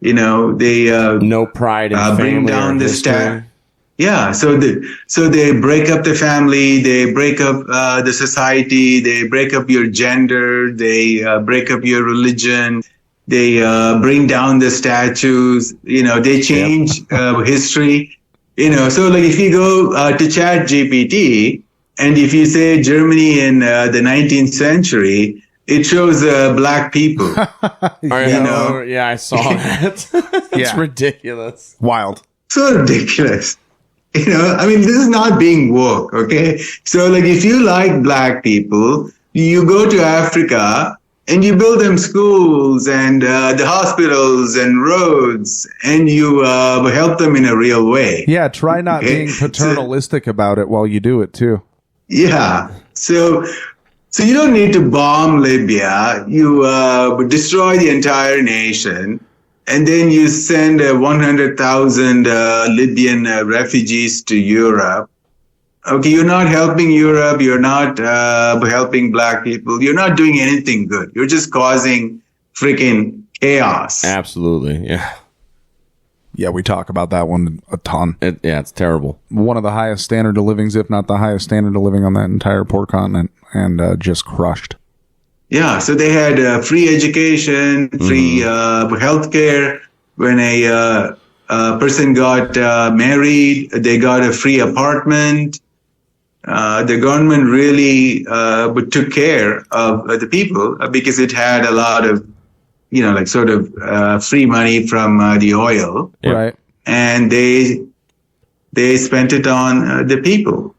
They no pride in family bring down the history. So they break up the family, they break up the society, they break up your gender, they break up your religion. They bring down the statues. They change history. So like if you go to Chat GPT, and if you say Germany in the 19th century, it shows black people. Yeah, I saw that. It's ridiculous. Wild. So ridiculous. This is not being woke, okay? So like if you like black people, you go to Africa and you build them schools and the hospitals and roads, and you help them in a real way. Yeah, try not being paternalistic about it while you do it too. Yeah. So you don't need to bomb Libya. You destroy the entire nation, and then you send 100,000 Libyan refugees to Europe. Okay, you're not helping Europe. You're not helping black people. You're not doing anything good. You're just causing freaking chaos. Absolutely, yeah. Yeah, we talk about that one a ton. It's terrible. One of the highest standard of livings, if not the highest standard of living on that entire poor continent, and just crushed. Yeah, so they had free education, free healthcare. When a person got married, they got a free apartment. The government really took care of the people because it had a lot of, free money from the oil. Right. And they they spent it on the people,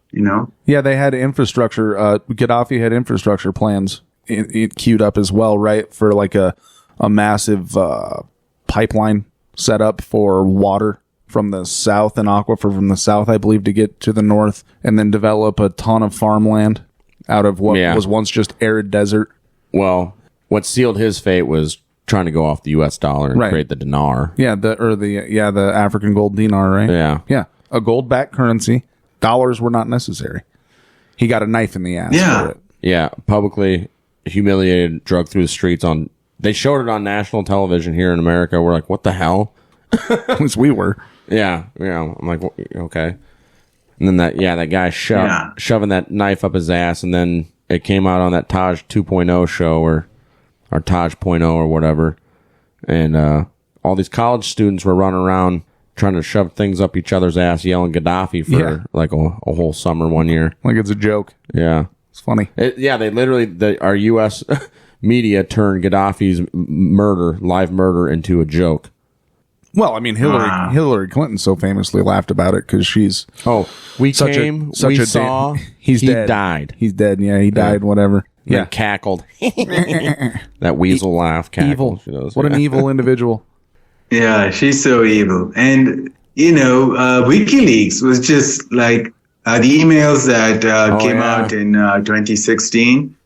Yeah, they had infrastructure. Gaddafi had infrastructure plans queued up as well, right? For like a massive pipeline set up for water from the south, an aquifer from the south, I believe, to get to the north, and then develop a ton of farmland out of what was once just arid desert. Well, what sealed his fate was trying to go off the U.S. dollar and create the dinar. Yeah, the African gold dinar, right? Yeah. A gold-backed currency. Dollars were not necessary. He got a knife in the ass for it. Yeah, publicly humiliated, drugged through the streets on... They showed it on national television here in America. We're like, what the hell? At least we were. Yeah. I'm like, okay. And then that guy shoving that knife up his ass, and then it came out on that Taj 2.0 show, or Taj .0 or whatever. And all these college students were running around trying to shove things up each other's ass, yelling Gaddafi for like a whole summer one year. Like it's a joke. Yeah. It's funny. They literally, our U.S. media turned Gaddafi's live murder, into a joke. Well, I mean, Hillary Clinton so famously laughed about it because she's... we saw, he died. He's dead, yeah, he died, whatever. Yeah. Cackled. That weasel laugh. Evil. What an evil individual. Yeah, she's so evil. And, WikiLeaks was just like the emails that came out in 2016.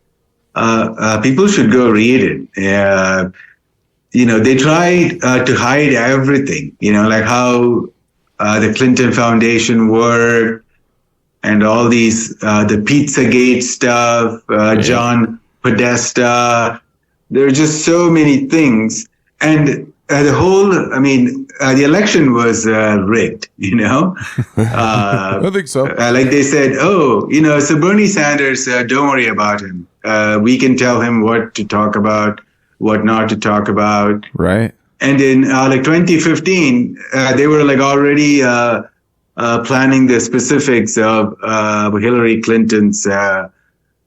People should go read it. They tried to hide everything, like how the Clinton Foundation worked and all these, the Pizzagate stuff, John Podesta. There are just so many things. And the election was rigged, I think so. Like they said, so Bernie Sanders, don't worry about him. We can tell him what to talk about, what not to talk about. Right. And in 2015, they were already planning the specifics of Hillary Clinton's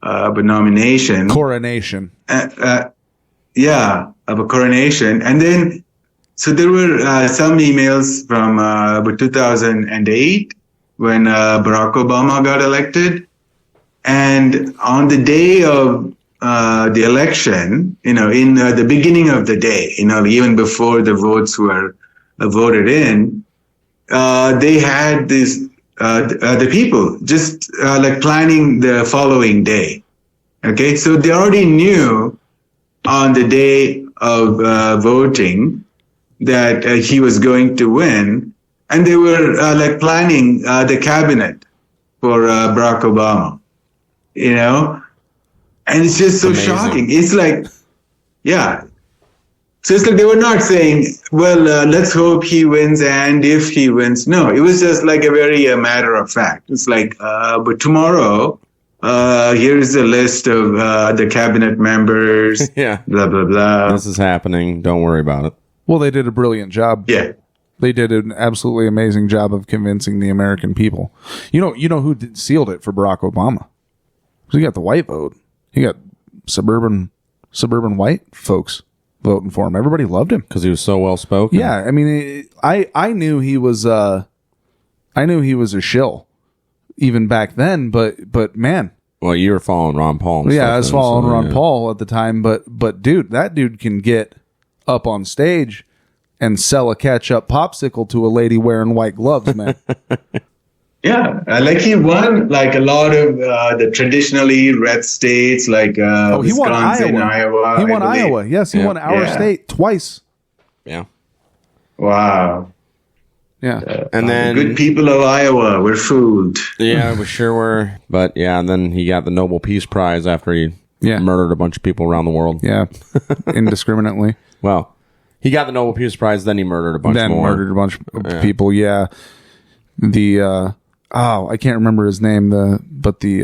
nomination. Coronation. Of a coronation. And then, so there were some emails from 2008 when Barack Obama got elected. And on the day of the election, in the beginning of the day, even before the votes were voted in, they had this, the people just planning the following day. Okay, so they already knew on the day of voting that he was going to win, and they were planning the cabinet for Barack Obama. And it's just so shocking. It's like, So it's like they were not saying, well, let's hope he wins, and if he wins. No, it was just like a very matter of fact. It's like, but tomorrow, here's a list of the cabinet members. Yeah. Blah, blah, blah. This is happening. Don't worry about it. Well, they did a brilliant job. Yeah. They did an absolutely amazing job of convincing the American people. You know who sealed it for Barack Obama? He got the white vote. He got suburban white folks voting for him. Everybody loved him because he was so well spoken. Yeah, I mean, I knew he was a shill even back then. But man, well, you were following Ron Paul. Yeah, I was following Ron Paul at the time. But dude, that dude can get up on stage and sell a ketchup popsicle to a lady wearing white gloves, man. Yeah, like he won like a lot of the traditionally red states, like Wisconsin, Iowa. He won Iowa. Yes, he won our state twice. Yeah. Wow. Yeah. And then good people of Iowa were fooled. Yeah, we sure were. But yeah, and then he got the Nobel Peace Prize after he murdered a bunch of people around the world. Yeah, indiscriminately. Well, he got the Nobel Peace Prize, then he murdered a bunch more. Then murdered a bunch of people, yeah. I can't remember his name, but the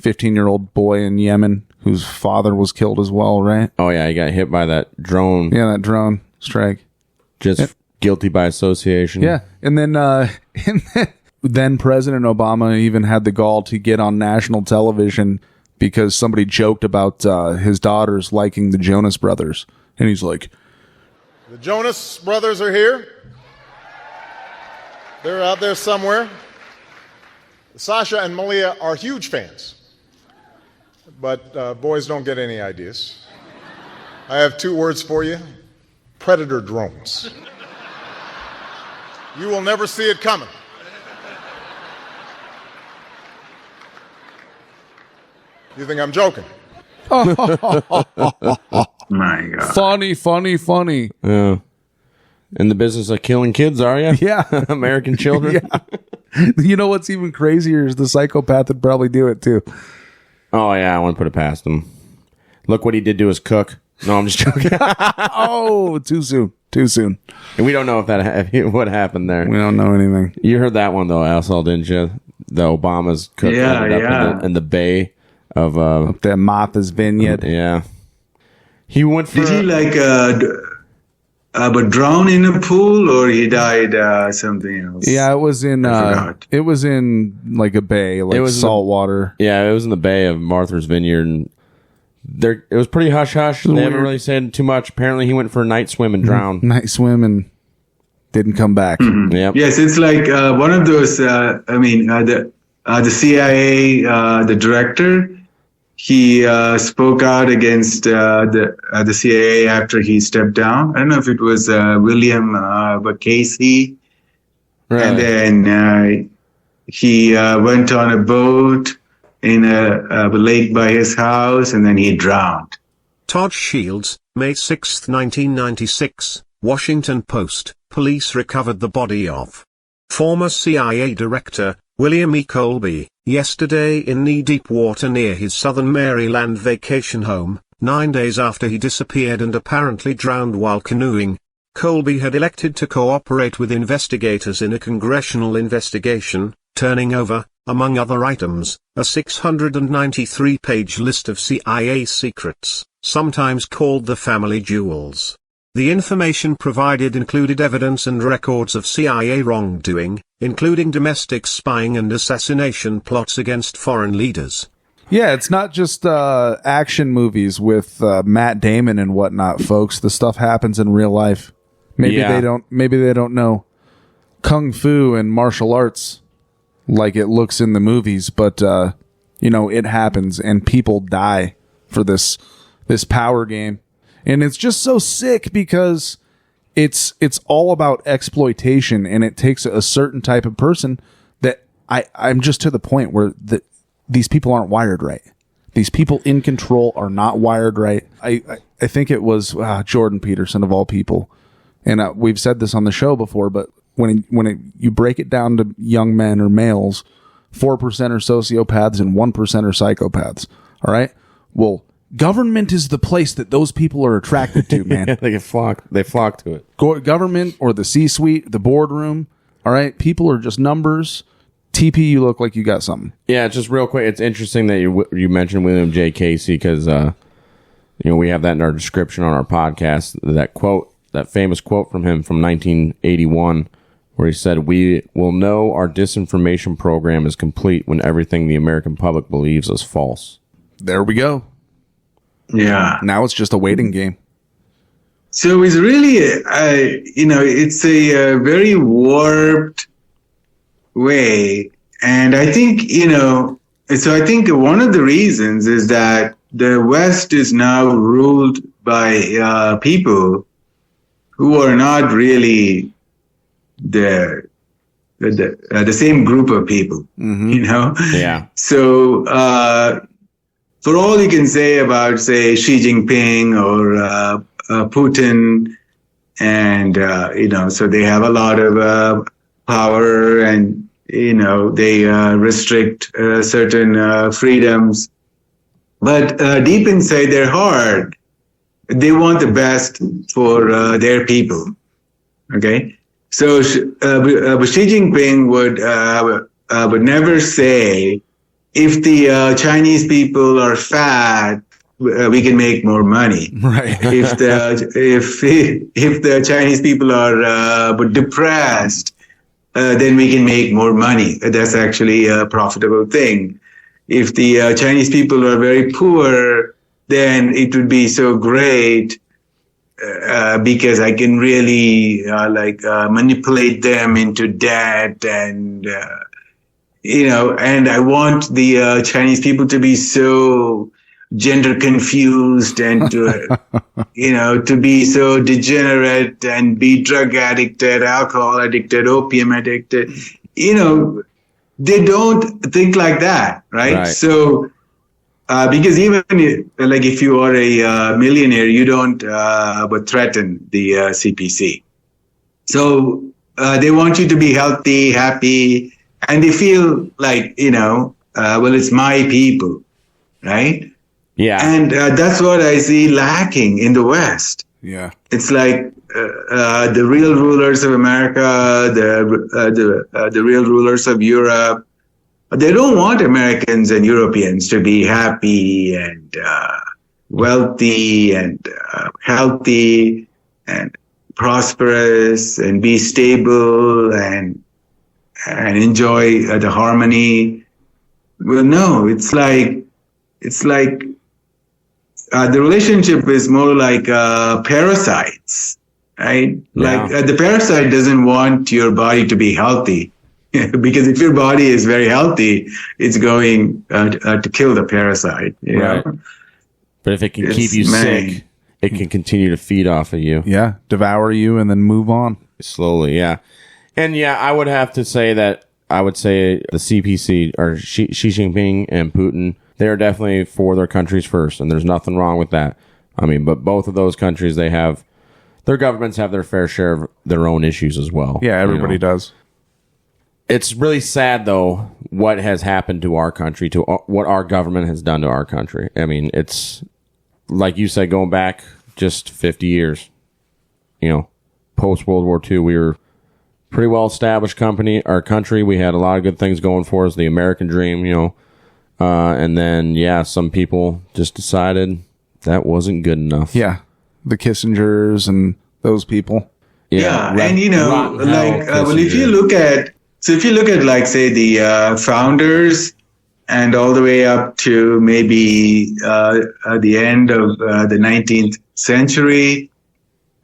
15-year-old boy in Yemen whose father was killed as well, right? Oh, yeah, he got hit by that drone. Yeah, that drone strike. Just guilty by association. Yeah, and then then President Obama even had the gall to get on national television because somebody joked about his daughters liking the Jonas Brothers. And he's like, the Jonas Brothers are here. They're out there somewhere. Sasha and Malia are huge fans. But boys don't get any ideas. I have 2 words for you. Predator drones. You will never see it coming. You think I'm joking? My God. Funny. Yeah. In the business of killing kids, are you? Yeah. American children? Yeah. You know what's even crazier is the psychopath would probably do it too. Oh, yeah, I want to put it past him. Look what he did to his cook. No, I'm just joking. Oh, too soon. And we don't know if what happened there. We don't know anything. You heard that one, though, Alcel, didn't you? The Obama's cook ended up in the bay of... Up there, Martha's Vineyard. Yeah. He went for... Did he but drown in a pool, or he died something else? Yeah, it was in like a bay, like it was salt water. Yeah, it was in the bay of Martha's Vineyard. And it was pretty hush-hush. They haven't really said too much. Apparently, he went for a night swim and drowned. Night swim and didn't come back. Mm-hmm. Yep. Yes, it's like one of those, the CIA, the director, he spoke out against the CIA after he stepped down. I don't know if it was William Casey. Right. And then he went on a boat in a lake by his house, and then he drowned. Todd Shields, May 6, 1996, Washington Post. Police recovered the body of former CIA Director William E. Colby yesterday in knee-deep water near his southern Maryland vacation home, 9 days after he disappeared and apparently drowned while canoeing. Colby had elected to cooperate with investigators in a congressional investigation, turning over, among other items, a 693-page list of CIA secrets, sometimes called the family jewels. The information provided included evidence and records of CIA wrongdoing, including domestic spying and assassination plots against foreign leaders. Yeah, it's not just action movies with Matt Damon and whatnot, folks. The stuff happens in real life. Maybe they don't know kung fu and martial arts like it looks in the movies, but it happens and people die for this power game. And it's just so sick because it's all about exploitation, and it takes a certain type of person that I'm just to the point where these people aren't wired right. These people in control are not wired right. I think it was Jordan Peterson of all people, and we've said this on the show before, but when you break it down to young men or males, 4% are sociopaths and 1% are psychopaths. All right, well. Government is the place that those people are attracted to, man. They flock to it. Government or the C-suite, the boardroom. All right, people are just numbers. TP, you look like you got something. Yeah, just real quick. It's interesting that you mentioned William J. Casey because we have that in our description on our podcast. That famous quote from him from 1981, where he said, "We will know our disinformation program is complete when everything the American public believes is false." There we go. Yeah. Now it's just a waiting game. So it's really, it's a very warped way. And I think, I think one of the reasons is that the West is now ruled by people who are not really the same group of people, Yeah. So, for all you can say about, say, Xi Jinping or Putin, and, so they have a lot of power and, they restrict certain freedoms. But deep inside their heart, they want the best for their people. Okay? So Xi Jinping would never say, if the Chinese people are fat, we can make more money. Right. if the Chinese people are depressed, then we can make more money. That's actually a profitable thing. If the Chinese people are very poor, then it would be so great because I can really manipulate them into debt, and and I want the Chinese people to be so gender confused and to to be so degenerate and be drug addicted, alcohol addicted, opium addicted. They don't think like that, right? So. Because even if you are a millionaire, you don't threaten the CPC. So they want you to be healthy, happy, and they feel like it's my people, right? Yeah, and that's what I see lacking in the West. Yeah, it's like the real rulers of America, the real rulers of Europe. They don't want Americans and Europeans to be happy and wealthy and healthy and prosperous and be stable and enjoy the harmony. Well, no, it's like the relationship is more like parasites, right? Yeah. Like the parasite doesn't want your body to be healthy. Because if your body is very healthy, it's going to kill the parasite. You know? But if it can keep you sick, it can continue to feed off of you. Yeah, devour you and then move on. Slowly, yeah. And yeah, I would have to say that I would say the CPC, or Xi Jinping and Putin, they're definitely for their countries first, and there's nothing wrong with that. I mean, but both of those countries, their governments have their fair share of their own issues as well. Yeah, everybody does. It's really sad, though, what has happened to our country, to what our government has done to our country. I mean, it's, like you said, going back just 50 years. Post-World War II, we were a pretty well-established country. We had a lot of good things going for us, the American dream, and then, some people just decided that wasn't good enough. Yeah, the Kissingers and those people. Yeah, and, if you look at, like, say, the founders and all the way up to maybe the end of the 19th century,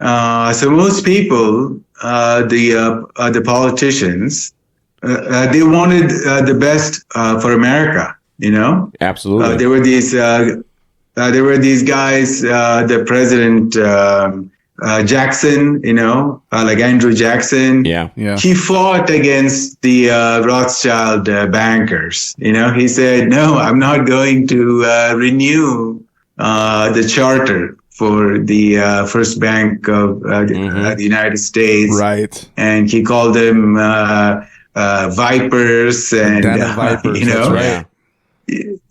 so most people, the politicians, they wanted the best for America. Absolutely. There were these guys, the president. Jackson, like Andrew Jackson. Yeah. He fought against the Rothschild bankers. He said, no, I'm not going to renew the charter for the first bank of the United States. Right. And he called them vipers and, vipers, that's right.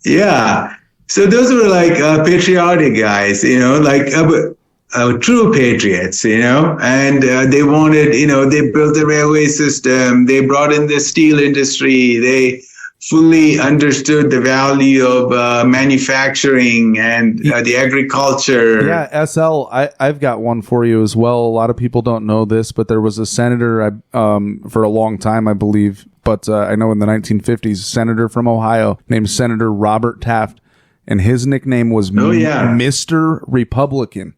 Yeah. So those were like patriotic guys, true patriots, and they wanted, they built the railway system, they brought in the steel industry, they fully understood the value of manufacturing and the agriculture. Yeah, SL, I've got one for you as well. A lot of people don't know this, but there was a senator for a long time, I believe, but I know in the 1950s, a senator from Ohio named Senator Robert Taft, and his nickname was Mr. Republican.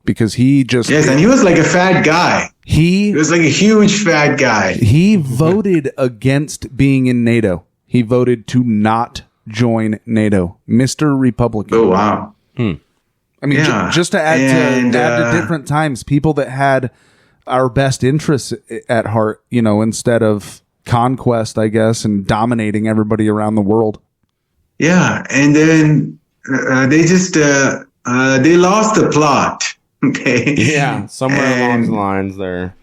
Because he just... Yes, and he was like a fat guy. He was like a huge fat guy. He voted against being in NATO. He voted to not join NATO. Mr. Republican. Oh, wow. I mean, just to add to different times, people that had our best interests at heart, instead of conquest, I guess, and dominating everybody around the world. Yeah, and then they just... they lost the plot. Okay. Yeah, somewhere along the lines there.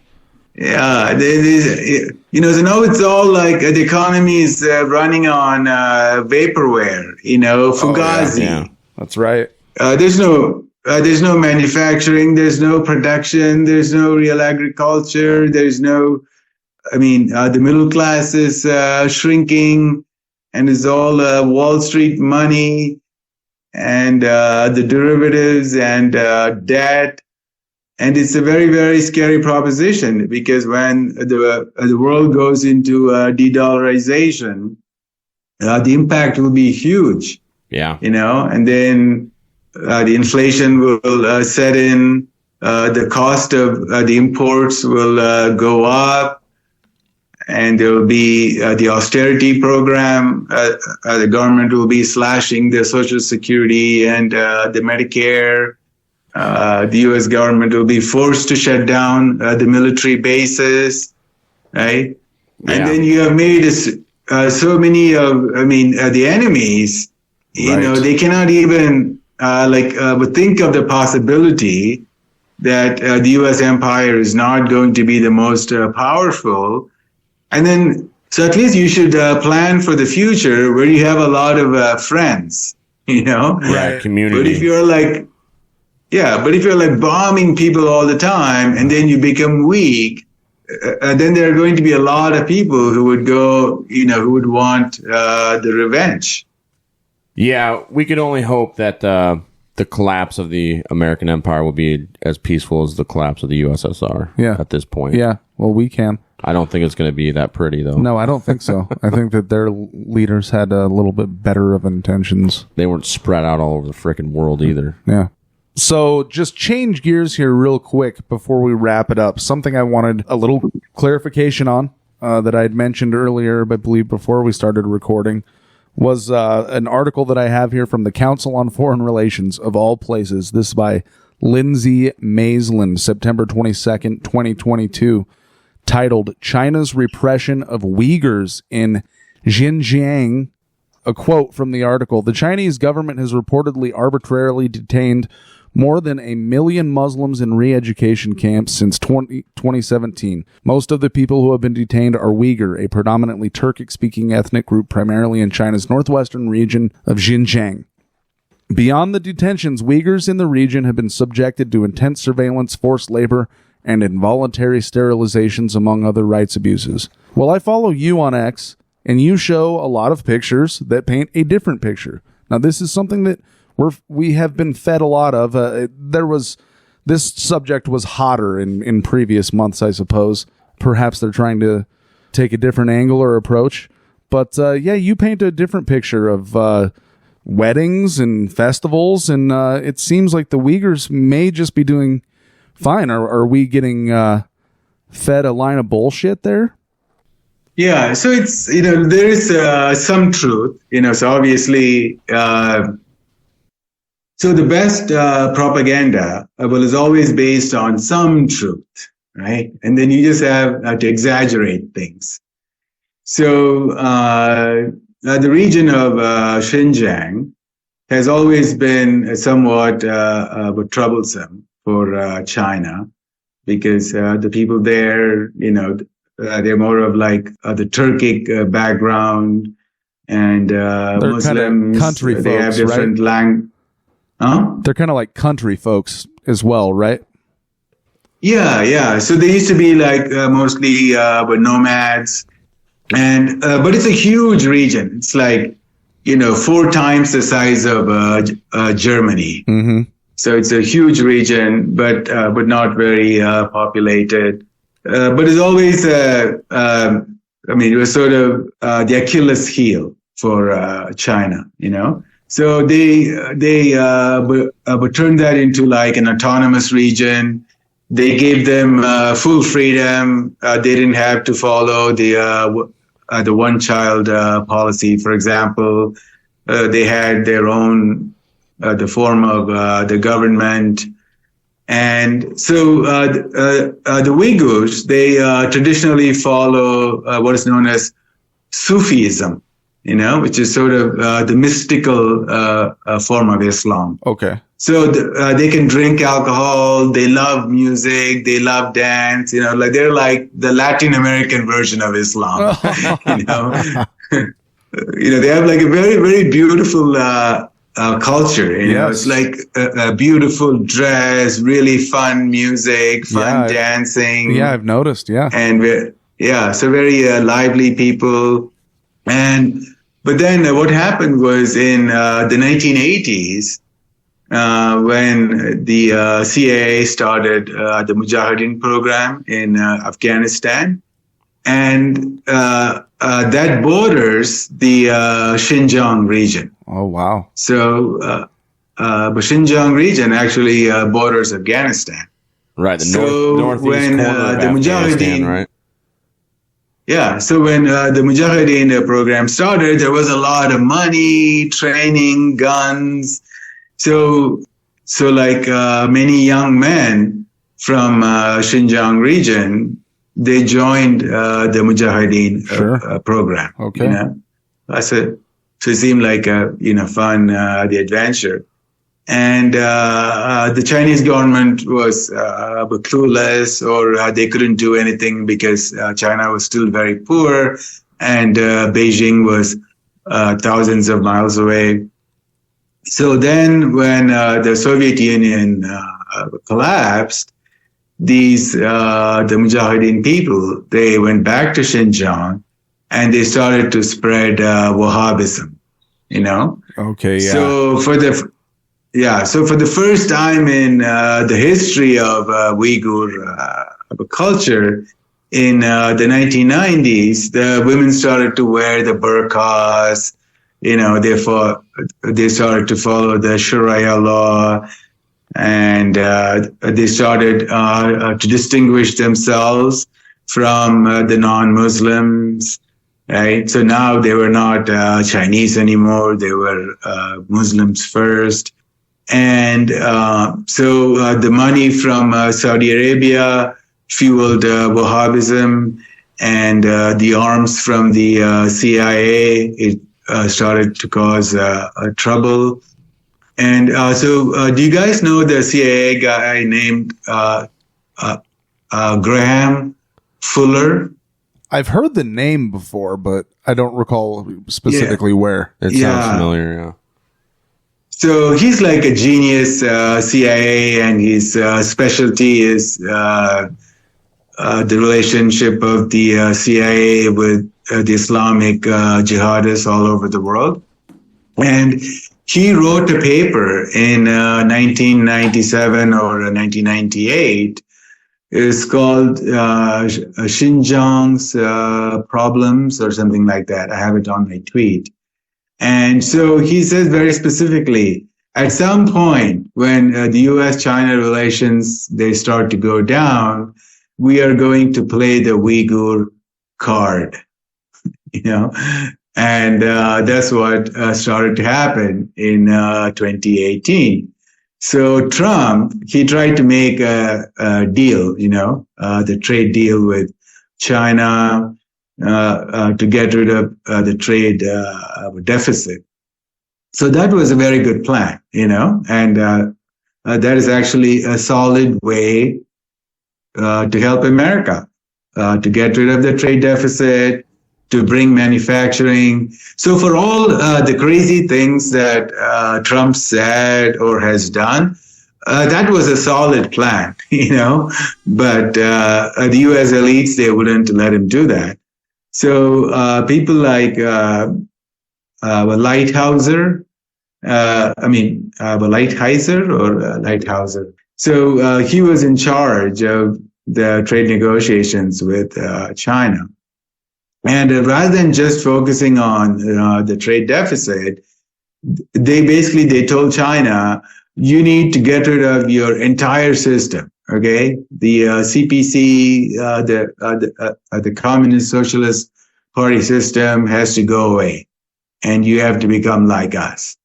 Yeah, so now it's all like the economy is running on vaporware. Fugazi. Yeah. That's right. There's no manufacturing. There's no production. There's no real agriculture. There's no. The middle class is shrinking, and it's all Wall Street money. And the derivatives and debt, and it's a very, very scary proposition, because when the world goes into de-dollarization, the impact will be huge. Yeah, and then the inflation will set in, the cost of the imports will go up, and there will be the austerity program. The government will be slashing the Social Security and the Medicare. The U.S. government will be forced to shut down the military bases, right? Yeah. And then you have made so many of, the enemies, they cannot even but think of the possibility that the U.S. empire is not going to be the most powerful. And then, so at least you should plan for the future where you have a lot of friends, Right, community. But if you're like bombing people all the time and then you become weak, then there are going to be a lot of people who would go, who would want the revenge. Yeah, we could only hope that the collapse of the American empire will be as peaceful as the collapse of the USSR at this point. Yeah, well, we can. I don't think it's going to be that pretty, though. No, I don't think so. I think that their leaders had a little bit better of intentions. They weren't spread out all over the frickin' world either. Yeah. So just change gears here real quick before we wrap it up. Something I wanted a little clarification on that I had mentioned earlier, I believe before we started recording, was an article that I have here from the Council on Foreign Relations, of all places. This is by Lindsay Maisland, September 22nd, 2022, titled China's Repression of Uyghurs in Xinjiang. A quote from the article: the Chinese government has reportedly arbitrarily detained more than 1 million Muslims in re-education camps since 2017. Most of the people who have been detained are Uyghur, a predominantly Turkic-speaking ethnic group primarily in China's northwestern region of Xinjiang. Beyond the detentions, Uyghurs in the region have been subjected to intense surveillance, forced labor, and involuntary sterilizations, among other rights abuses. Well, I follow you on X, and you show a lot of pictures that paint a different picture. Now, this is something that we have been fed a lot of. This subject was hotter in previous months, I suppose. Perhaps they're trying to take a different angle or approach. But you paint a different picture of weddings and festivals, and it seems like the Uyghurs may just be doing fine. Are we getting fed a line of bullshit there? Yeah, so it's, there is some truth, so obviously, so the best propaganda, is always based on some truth, right? And then you just have to exaggerate things. So the region of Xinjiang has always been somewhat troublesome for China, because the people there, they're more of like the Turkic background, and they're Muslims. Kind of country they folks, have different right? language. Huh? They're kind of like country folks as well, right? Yeah. So they used to be like mostly nomads, and but it's a huge region. It's like 4 times the size of Germany. Mm-hmm. So it's a huge region, but not very populated. But it's always, it was sort of the Achilles heel for China, So they turned that into like an autonomous region. They gave them full freedom. They didn't have to follow the one-child policy, for example. They had their own the form of the government. And so the Uyghurs, they traditionally follow what is known as Sufism, which is sort of the mystical form of Islam. Okay. So they can drink alcohol, they love music, they love dance, like they're like the Latin American version of Islam. They have like a very, very beautiful culture. It's like a beautiful dress, really fun music, fun dancing. Yeah, I've noticed. Yeah, and so very lively people. But then what happened was in the 1980s, when the CIA started the Mujahideen program in Afghanistan, and that borders the Xinjiang region. Oh, wow. So the Xinjiang region actually borders Afghanistan. Right, the northeast corner of Afghanistan, right? Yeah, so when the Mujahideen program started, there was a lot of money, training, guns. So like many young men from Xinjiang region, they joined the Mujahideen program. Okay. You know? So it seemed like fun, the adventure. And the Chinese government was clueless, or they couldn't do anything because China was still very poor, and Beijing was thousands of miles away. So then when the Soviet Union collapsed, the Mujahideen people, they went back to Xinjiang and they started to spread Wahhabism, you know? Okay, yeah. So for the first time in the history of Uyghur culture, in the 1990s, the women started to wear the burqas. You know, they started to follow the Sharia law, and they started to distinguish themselves from the non-Muslims. Right. So now they were not Chinese anymore. They were Muslims first. And so the money from Saudi Arabia fueled Wahhabism, and the arms from the CIA, it started to cause trouble. And so do you guys know the CIA guy named Graham Fuller? I've heard the name before, but I don't recall specifically where. It sounds familiar, yeah. So he's like a genius CIA, and his specialty is the relationship of the CIA with the Islamic jihadists all over the world. And he wrote a paper in 1997 or 1998. It's called Xinjiang's Problems or something like that. I have it on my tweet. And so he says very specifically, at some point when the U.S.-China relations, they start to go down, we are going to play the Uyghur card, you know, and that's what started to happen in 2018. So Trump, he tried to make a deal, you know, the trade deal with China, to get rid of the trade deficit. So that was a very good plan, you know, and that is actually a solid way to help America, to get rid of the trade deficit, to bring manufacturing. So for all the crazy things that Trump said or has done, that was a solid plan, you know, but the U.S. elites, they wouldn't let him do that. So people like Lighthizer. So he was in charge of the trade negotiations with China. And rather than just focusing on the trade deficit, they told China, you need to get rid of your entire system. Okay, the CPC, the Communist Socialist Party system has to go away, and you have to become like us.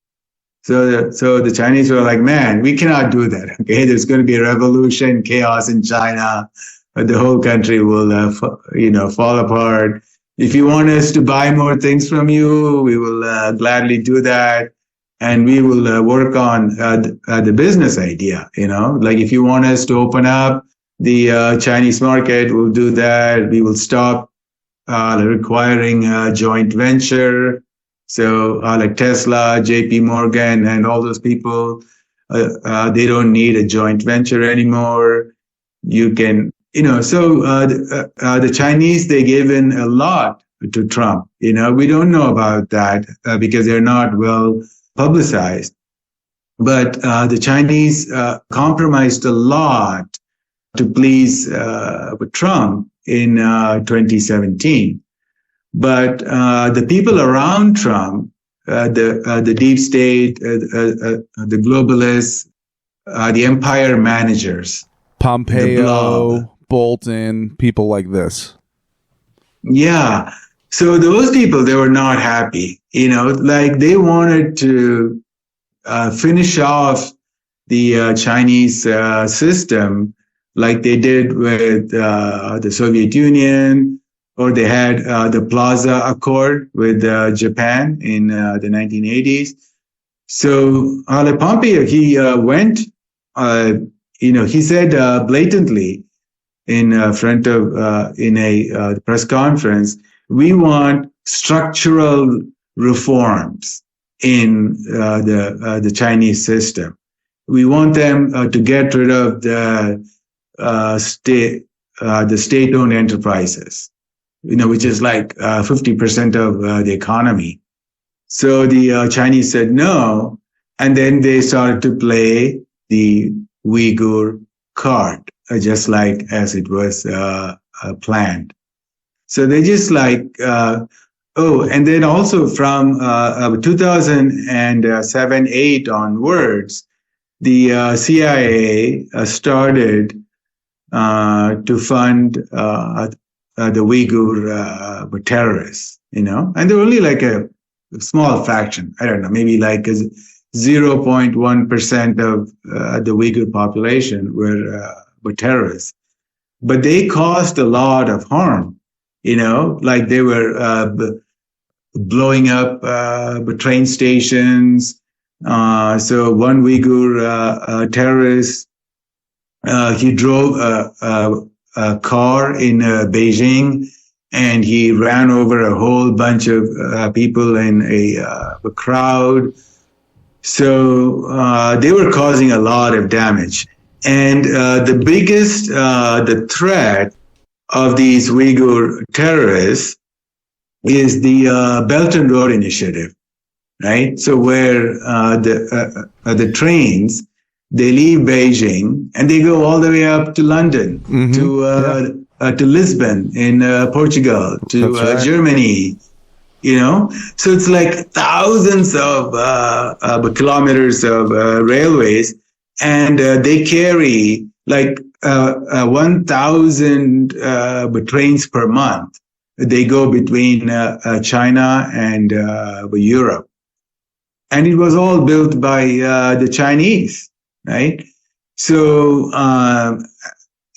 So the Chinese were like, man, we cannot do that. Okay, there's going to be a revolution, chaos in China. The whole country will, fall apart. If you want us to buy more things from you, we will gladly do that. And we will work on the business idea, you know, like if you want us to open up the Chinese market, we'll do that. We will stop requiring joint venture. So like Tesla, JP Morgan, and all those people, they don't need a joint venture anymore. You can, you know, so the Chinese, they gave in a lot to Trump. You know, we don't know about that because they're not well publicized. But the Chinese compromised a lot to please Trump in 2017. But the people around Trump, the deep state, the globalists, the empire managers, Pompeo, Bolton, people like this. Yeah. So those people, they were not happy. Like they wanted to finish off the Chinese system like they did with the Soviet Union, or they had the Plaza Accord with Japan in the 1980s. So like Pompeo, he went, he said blatantly in front of, in a press conference, we want structural reforms in the Chinese system. We want them to get rid of the state-owned enterprises, which is like 50% of the economy. So the Chinese said no, and then they started to play the Uyghur card, just like as it was planned. So they just like, and then also from 2007-8 onwards, the CIA started to fund the Uyghur terrorists, and they were only like a small fraction. I don't know, maybe like 0.1% of the Uyghur population were terrorists, but they caused a lot of harm. Like they were blowing up train stations. So one Uyghur terrorist, he drove a car in Beijing, and he ran over a whole bunch of people in a crowd. So they were causing a lot of damage. And the biggest the threat of these Uyghur terrorists is the Belt and Road Initiative, right? So where the trains, they leave Beijing and they go all the way up to London, to Lisbon in Portugal, to Germany, So it's like thousands of kilometers of railways, and they carry like 1,000 trains per month. They go between China and Europe. And it was all built by the Chinese, right? So,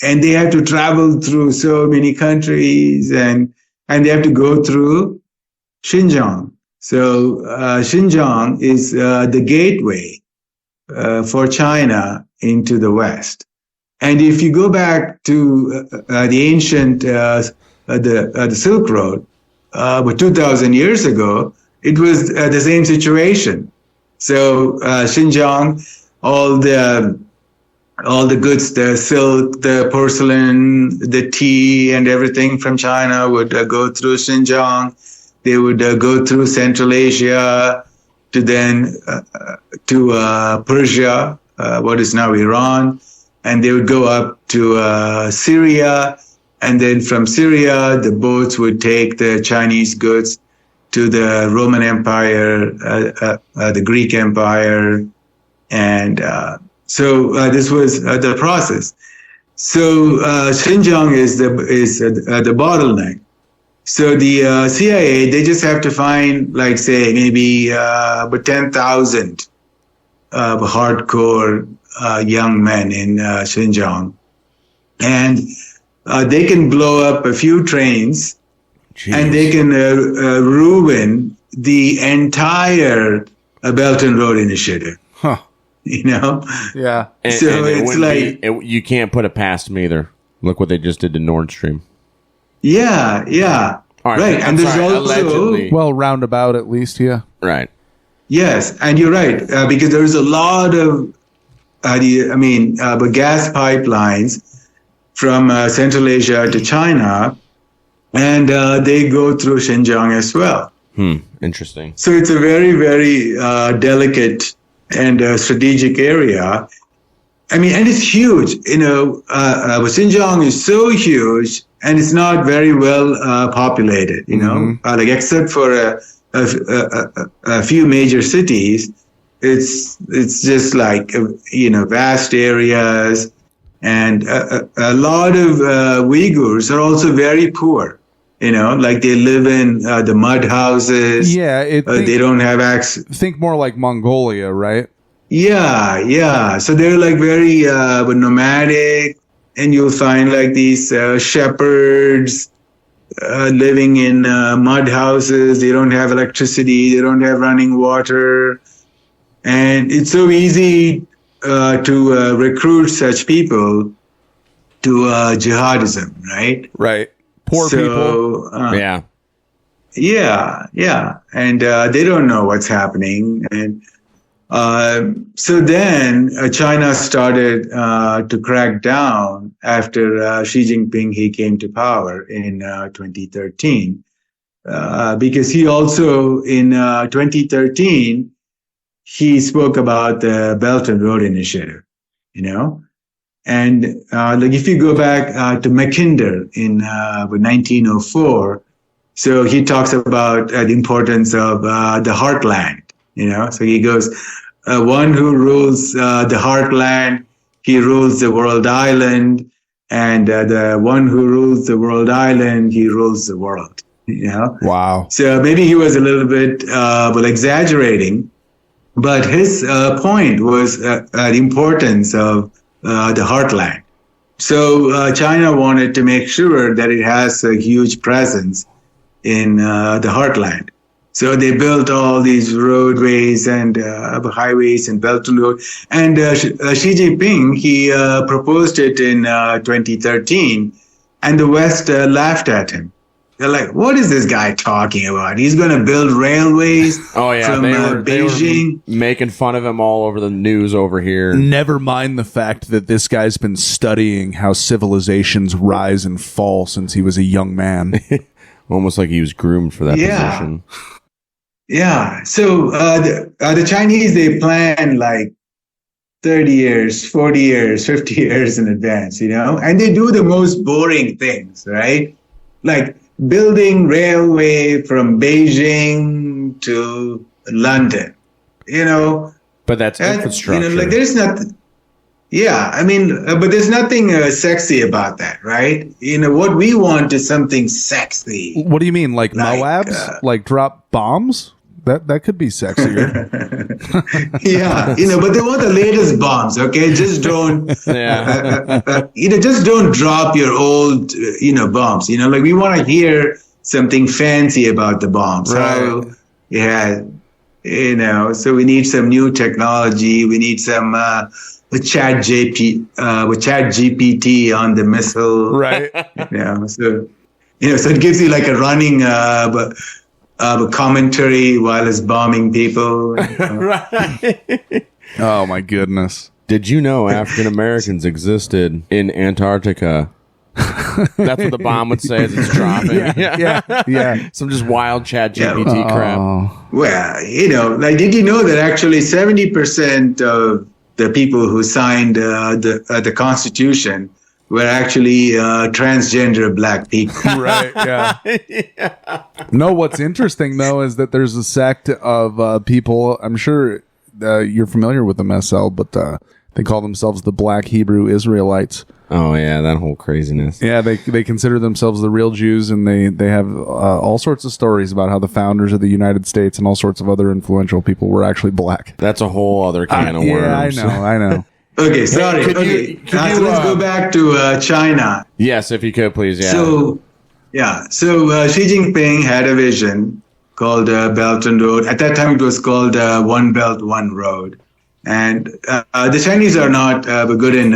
and they have to travel through so many countries, and they have to go through Xinjiang. So Xinjiang is the gateway for China into the West. And if you go back to the ancient the Silk Road, 2,000 years ago, it was the same situation. So Xinjiang, all the goods, the silk, the porcelain, the tea, and everything from China would go through Xinjiang. They would go through Central Asia to then to Persia, what is now Iran, and they would go up to Syria, and then from Syria, the boats would take the Chinese goods to the Roman Empire, the Greek Empire, and so this was the process. So Xinjiang is the bottleneck. So the CIA, they just have to find, like, say, maybe 10,000 hardcore young men in Xinjiang, and they can blow up a few trains. Jeez. And they can ruin the entire Belt and Road Initiative. Huh. Yeah. So it's like you can't put it past them either. Look what they just did to Nord Stream. Yeah. All right. And there's also allegedly. Well, roundabout at least, yeah. Right. Yes, and you're right, because there's a lot of gas pipelines from Central Asia to China. And they go through Xinjiang as well. Interesting. So it's a very, very delicate and strategic area. And it's huge. Xinjiang is so huge, and it's not very well populated. Like except for a few major cities, it's just like vast areas. And a lot of Uyghurs are also very poor. Like they live in the mud houses. Yeah, they don't have access. Think more like Mongolia, right? Yeah. So they're like very nomadic, and you'll find like these shepherds living in mud houses. They don't have electricity. They don't have running water. And it's so easy to recruit such people to jihadism, right? Right. Poor people. Yeah. And they don't know what's happening. And so then China started to crack down after Xi Jinping, he came to power in 2013. Because he also, in 2013, he spoke about the Belt and Road Initiative, And like if you go back to Mackinder in 1904, so he talks about the importance of the heartland, So he goes, one who rules the heartland, he rules the world island, and the one who rules the world island, he rules the world, Wow. So maybe he was a little bit exaggerating, but his point was the importance of the heartland. So China wanted to make sure that it has a huge presence in the heartland. So they built all these roadways and highways and Belt and Road. And Xi Jinping, he proposed it in 2013, and the West laughed at him. They're like, what is this guy talking about? He's going to build railways from Beijing. They were making fun of him all over the news over here. Never mind the fact that this guy's been studying how civilizations rise and fall since he was a young man. Almost like he was groomed for that position. Yeah. So the Chinese, they plan like 30 years, 40 years, 50 years in advance, and they do the most boring things, right? Like building railway from Beijing to London, But that's infrastructure. Like there's nothing. Yeah, I mean, but there's nothing sexy about that, right? What we want is something sexy. What do you mean, like Moabs? Like drop bombs? That could be sexier. Yeah, but they want the latest bombs. Okay, just don't. Just don't drop your old, bombs. Like we want to hear something fancy about the bombs. Right. So we need some new technology. We need some with Chat GPT on the missile. Right. So it gives you like a running commentary while it's bombing people. Right. Oh my goodness. Did you know African Americans existed in Antarctica? That's what the bomb would say as it's dropping. Yeah. Some just wild Chat GPT crap. Well, like, did you know that actually 70% of the people who signed the Constitution were actually transgender black people? Right, yeah. No, what's interesting, though, is that there's a sect of people, I'm sure you're familiar with them, SL, but they call themselves the Black Hebrew Israelites. Oh, yeah, that whole craziness. Yeah, they consider themselves the real Jews, and they have all sorts of stories about how the founders of the United States and all sorts of other influential people were actually black. That's a whole other can of worms. Yeah, I know. Okay, sorry. So let's go back to China. Yes, if you could, please. Yeah. So Xi Jinping had a vision called Belt and Road. At that time, it was called One Belt, One Road. And the Chinese are not good in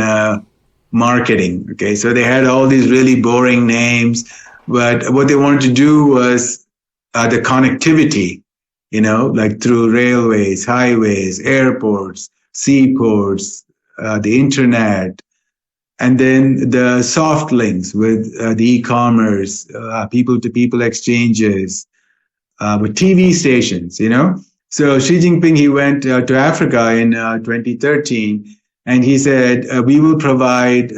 marketing. Okay, so they had all these really boring names, but what they wanted to do was the connectivity, like through railways, highways, airports, seaports, the internet, and then the soft links with the e-commerce, people-to-people exchanges, with TV stations, So Xi Jinping, he went to Africa in 2013, and he said, we will provide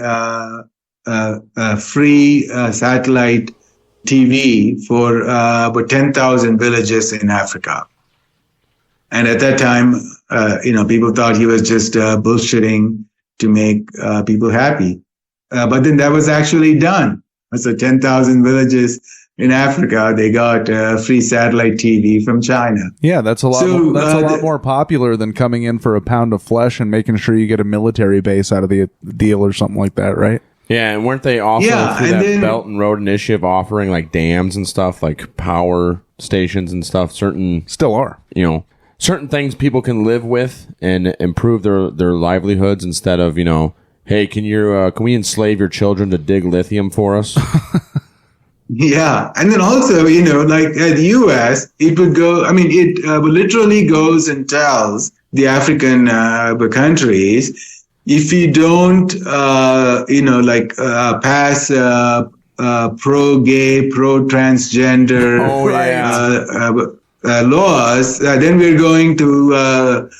free satellite TV for about 10,000 villages in Africa. And at that time, people thought he was just bullshitting. to make people happy. But then that was actually done. So 10,000 villages in Africa, they got free satellite TV from China. Yeah, that's a lot. That's a lot more popular than coming in for a pound of flesh and making sure you get a military base out of the deal or something like that, right? Yeah, and weren't they also through that Belt and Road Initiative offering like dams and stuff, like power stations and stuff? Still are. Certain things people can live with and improve their livelihoods instead of, hey, can we enslave your children to dig lithium for us? Yeah. And then also, like the U.S., it would go, it literally goes and tells the African countries, if you don't, pass pro-gay, pro-transgender laws, then we're going to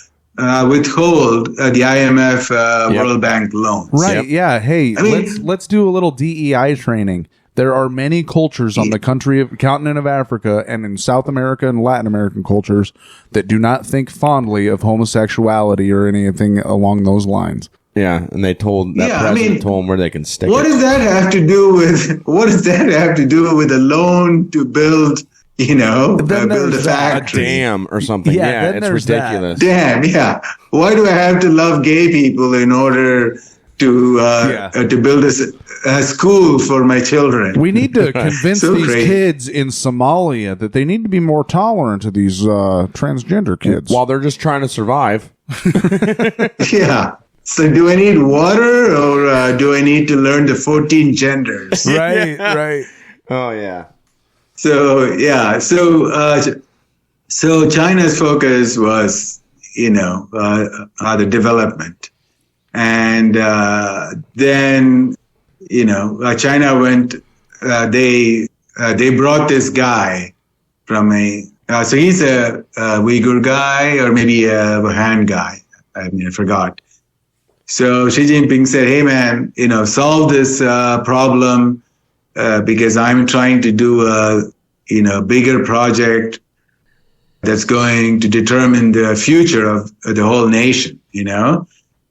withhold the IMF World Bank loans. Right. Yep. Yeah. Hey, let's do a little DEI training. There are many cultures on the continent of Africa and in South America and Latin American cultures that do not think fondly of homosexuality or anything along those lines. Yeah, and they told president told them where they can stick. What does that have to do with a loan to build? Build a factory, a dam or something. Yeah, it's ridiculous. Damn, yeah. Why do I have to love gay people in order to build a school for my children? We need to convince these kids in Somalia that they need to be more tolerant to these transgender kids while they're just trying to survive. Yeah. So do I need water or do I need to learn the 14 genders? Right. Oh yeah. So China's focus was, the development, and then China went. They brought this guy from so he's a Uyghur guy or maybe a Han guy. I forgot. So Xi Jinping said, "Hey man, solve this problem." Because I'm trying to do a bigger project that's going to determine the future of the whole nation.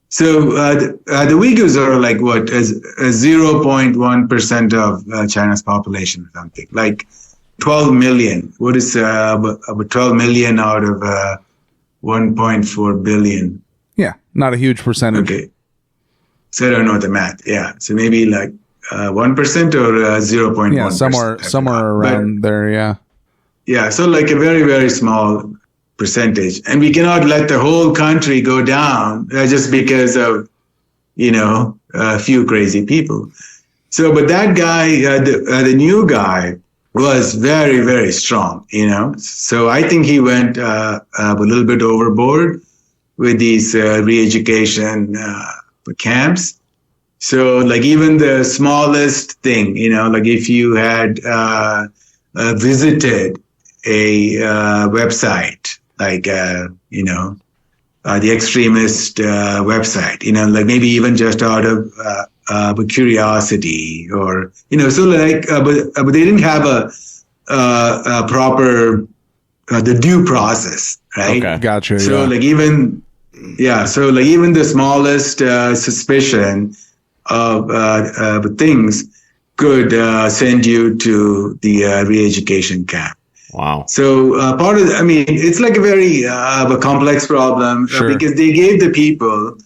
So the Uyghurs are like 0.1% of China's population or something, like 12 million. What is about 12 million out of 1.4 billion? Yeah, not a huge percentage. Okay, so I don't know the math. Yeah, so maybe like 1% or 0.1%. Yeah, somewhere around there. Yeah. Yeah. So like a very, very small percentage, and we cannot let the whole country go down just because of, a few crazy people. So, but that guy, the new guy was very, very strong, so I think he went a little bit overboard with these re-education camps. So, like even the smallest thing, like if you had visited a website, like the extremist website, like maybe even just out of curiosity, or so like, but they didn't have a proper the due process, right? Okay, gotcha. So like even the smallest suspicion of things could send you to the re-education camp. Wow. So part of it's like a very a complex problem because they gave the people,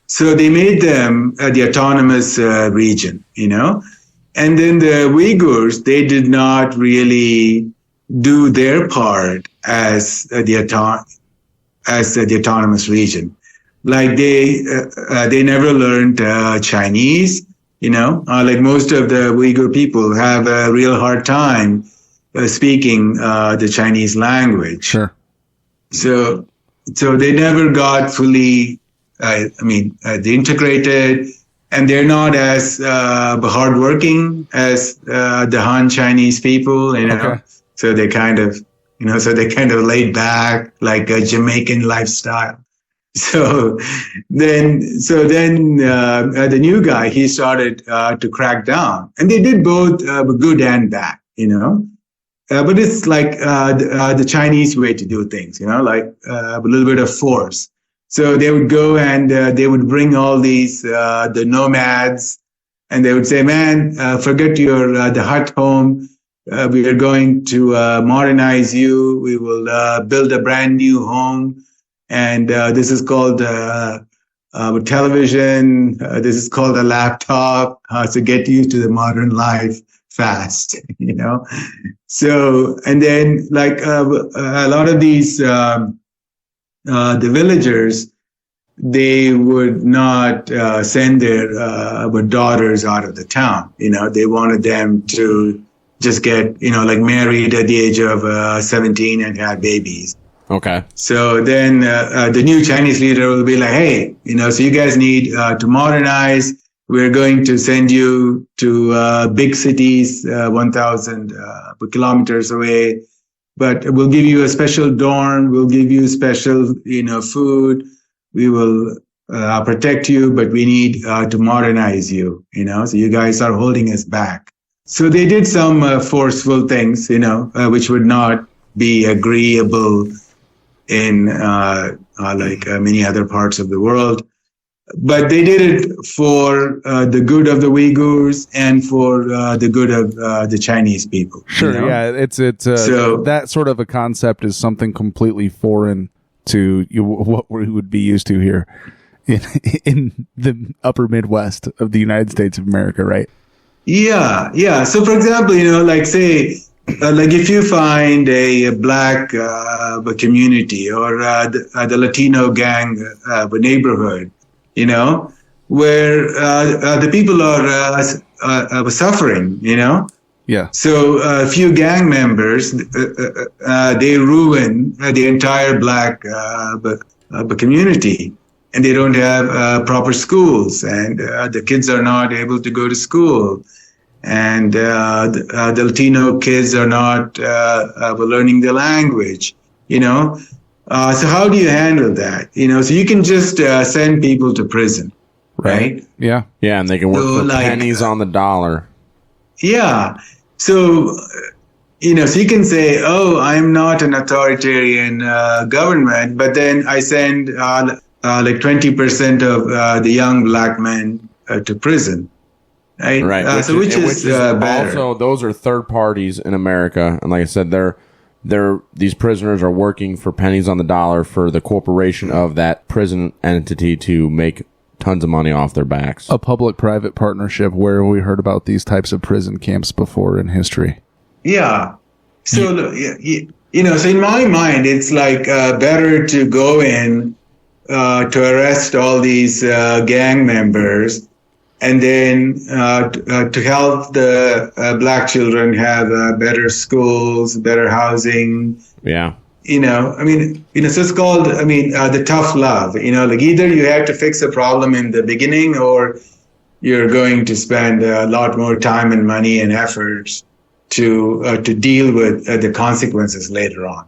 so they made them the autonomous region, and then the Uyghurs, they did not really do their part as the autonomous region. Like they never learned Chinese, like most of the Uyghur people have a real hard time speaking the Chinese language. Sure. So they never got fully, integrated, and they're not as hardworking as the Han Chinese people, Okay. So they kind of, laid back, like a Jamaican lifestyle. So then the new guy, he started to crack down, and they did both good and bad, but it's like the Chinese way to do things, like a little bit of force. So they would go and they would bring all these the nomads, and they would say, "Man, forget your the hut home. We are going to modernize you. We will build a brand new home, and this is called television. This is called a laptop. So get used to the modern life fast, you know." So, and then like a lot of these the villagers, they would not send their daughters out of the town. You know, they wanted them to just get, you know, like married at the age of 17 and have babies. Okay. So then the new Chinese leader will be like, hey, you know, so you guys need to modernize. We're going to send you to big cities, 1,000 kilometers away, but we'll give you a special dorm. We'll give you special, you know, food. We will protect you, but we need to modernize you, you know, so you guys are holding us back. So they did some forceful things, you know, which would not be agreeable in many other parts of the world. But they did it for the good of the Uyghurs and for the good of the Chinese people. Sure, you know? yeah, it's so that sort of a concept is something completely foreign to what we would be used to here in the upper Midwest of the United States of America, right? Yeah, yeah. So, for example, you know, like say, like if you find a black community or the Latino gang neighborhood, you know, where the people are suffering, you know. Yeah. So a few gang members, they ruin the entire black community, and they don't have proper schools, and the kids are not able to go to school, and the Latino kids are not learning the language, you know. So how do you handle that? You know, so you can just send people to prison, right? Yeah. Yeah, and they can work for pennies on the dollar. Yeah. So, you know, so you can say, oh, I'm not an authoritarian government, but then I send like 20% of the young black men to prison. Right. Right. Which is better. Also, those are third parties in America. And like I said, these prisoners are working for pennies on the dollar for the corporation of that prison entity to make tons of money off their backs. A public-private partnership where we heard about these types of prison camps before in history. Yeah. So, you know, so in my mind, it's like better to go in to arrest all these gang members and then to help the black children have better schools, better housing. Yeah. You know, I mean, you know, so it's called, I mean, the tough love, you know, like either you have to fix a problem in the beginning or you're going to spend a lot more time and money and efforts to deal with the consequences later on.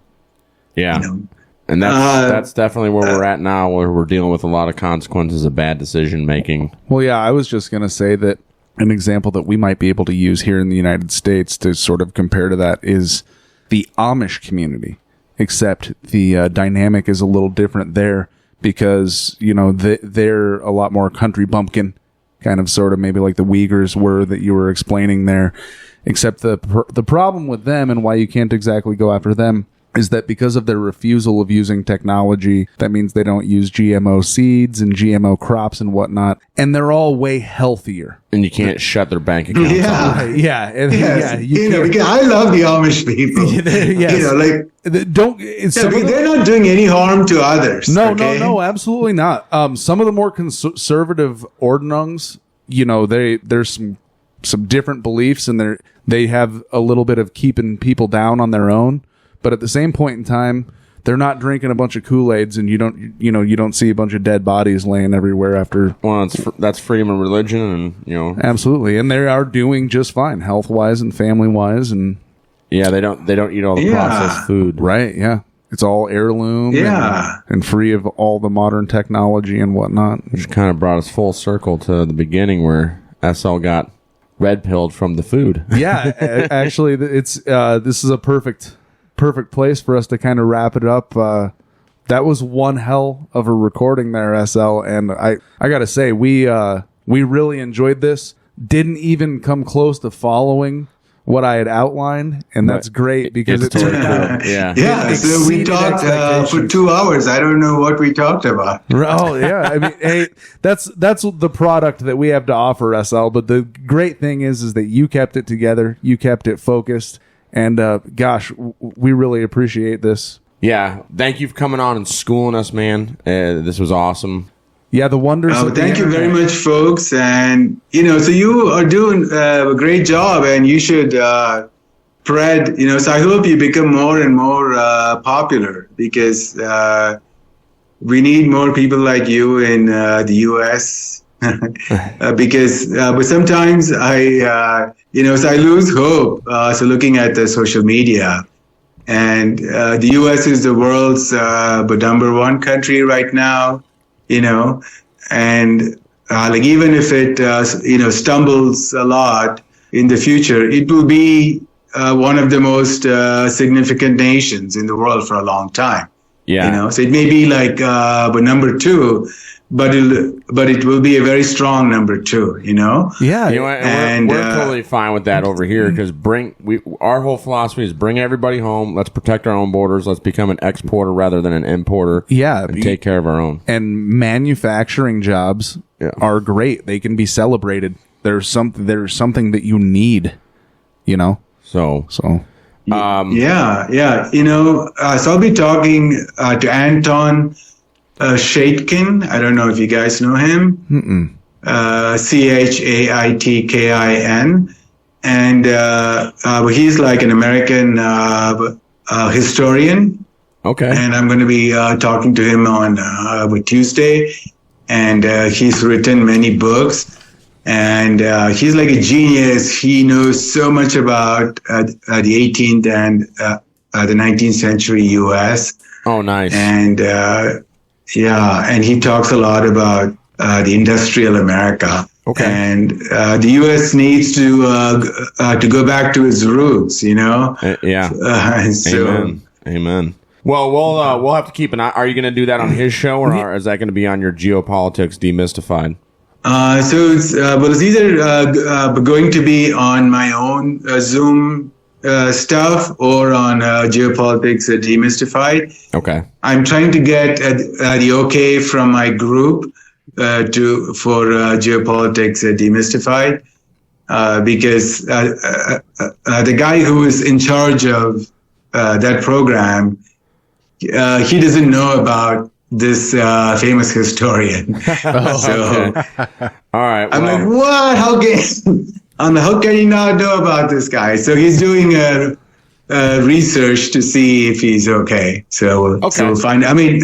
Yeah. You know? And that's definitely where we're at now, where we're dealing with a lot of consequences of bad decision making. Well, yeah, I was just going to say that an example that we might be able to use here in the United States to sort of compare to that is the Amish community. Except the dynamic is a little different there because, you know, they're a lot more country bumpkin, kind of sort of maybe like the Uyghurs were that you were explaining there. Except the problem with them and why you can't exactly go after them is that because of their refusal of using technology, that means they don't use GMO seeds and GMO crops and whatnot, and they're all way healthier. And you can't shut their bank accounts. Yeah, right. Yeah, yes. Yeah. You know, because I love the Amish people. Yes. You know, like they're not doing any harm to others. No, no, absolutely not. Some of the more conservative Ordnungs, you know, there's some different beliefs, and they have a little bit of keeping people down on their own. But at the same point in time, they're not drinking a bunch of Kool-Aids, and you don't see a bunch of dead bodies laying everywhere after. Well, that's freedom of religion, and you know, absolutely, and they are doing just fine, health-wise and family-wise, and yeah, they don't eat all the processed food, right? Yeah, it's all heirloom, and free of all the modern technology and whatnot. Which kind of brought us full circle to the beginning where SL got red-pilled from the food. Yeah, actually, it's this is a perfect place for us to kind of wrap it up. That was one hell of a recording there, SL. And I got to say, we really enjoyed this. Didn't even come close to following what I had outlined, and that's great because it turned out. Yeah. So we talked for 2 hours. I don't know what we talked about. Oh yeah, I mean, hey, that's the product that we have to offer, SL. But the great thing is that you kept it together, you kept it focused, and gosh, we really appreciate this. Yeah, thank you for coming on and schooling us, man. This was awesome. Yeah, the wonders. Thank you very much, folks. And, so you are doing a great job, and you should spread, so I hope you become more and more popular, because we need more people like you in the U.S. But sometimes I lose hope. So looking at the social media, and the U.S. is the world's number one country right now. And like even if it, stumbles a lot in the future, it will be one of the most significant nations in the world for a long time. Yeah. So it may be like number two, but it will be a very strong number two. Yeah. And we're totally fine with that over here, because our whole philosophy is bring everybody home. Let's protect our own borders. Let's become an exporter rather than an importer. Yeah. And take care of our own. And manufacturing jobs are great. They can be celebrated. There's something that you need, So. Yeah. So I'll be talking to Anton Shaitkin. I don't know if you guys know him. Chaitkin. And he's like an American historian. Okay. And I'm going to be talking to him on Tuesday. And he's written many books. And he's like a genius. He knows so much about the 18th and the 19th century U.S. Oh, nice. And and he talks a lot about the industrial America. Okay. And the U.S. needs to go back to its roots, Amen. Well, we'll have to keep an eye. Are you going to do that on his show, or is that going to be on your Geopolitics Demystified? So it's either going to be on my own Zoom stuff or on Geopolitics Demystified. Okay. I'm trying to get the okay from my group for Geopolitics Demystified, because the guy who is in charge of that program, he doesn't know about this famous historian. So, all right. I'm like, what? How can you not know about this guy? So he's doing research to see if he's okay. So we'll find. I mean,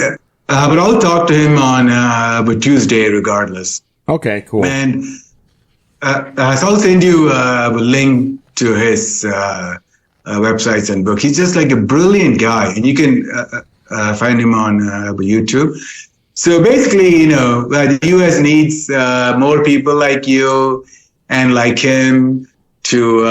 but I'll talk to him on Tuesday, regardless. Okay, cool. And so I'll send you a link to his websites and book. He's just like a brilliant guy, and you can find him on YouTube. So basically, the U.S. needs more people like you and like him to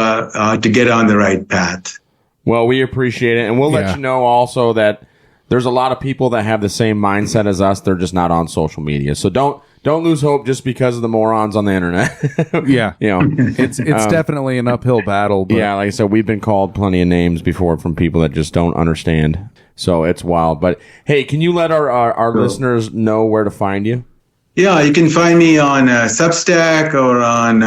get on the right path. Well, we appreciate it, and we'll let you know also that there's a lot of people that have the same mindset as us. They're just not on social media. So don't lose hope just because of the morons on the internet. It's definitely an uphill battle. But yeah, like I said, we've been called plenty of names before from people that just don't understand. So it's wild. But hey, can you let our listeners know where to find you? Yeah, you can find me on Substack or on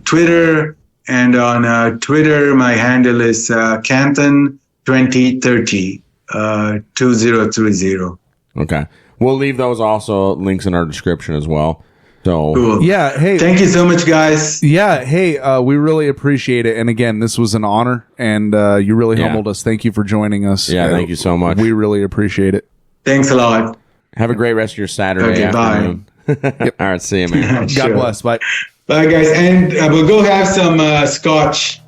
Twitter. And on Twitter, my handle is Kanthan 2030 2030. Okay, we'll leave those also links in our description as well. So cool. Yeah, hey, thank you so much, guys. Yeah, hey, we really appreciate it. And again, this was an honor, and you really humbled us. Thank you for joining us. Yeah, thank you so much. We really appreciate it. Thanks a lot. Have a great rest of your Saturday afternoon. Bye. All right, see you, man. God bless. Bye. Bye, guys. And we'll go have some Scotch.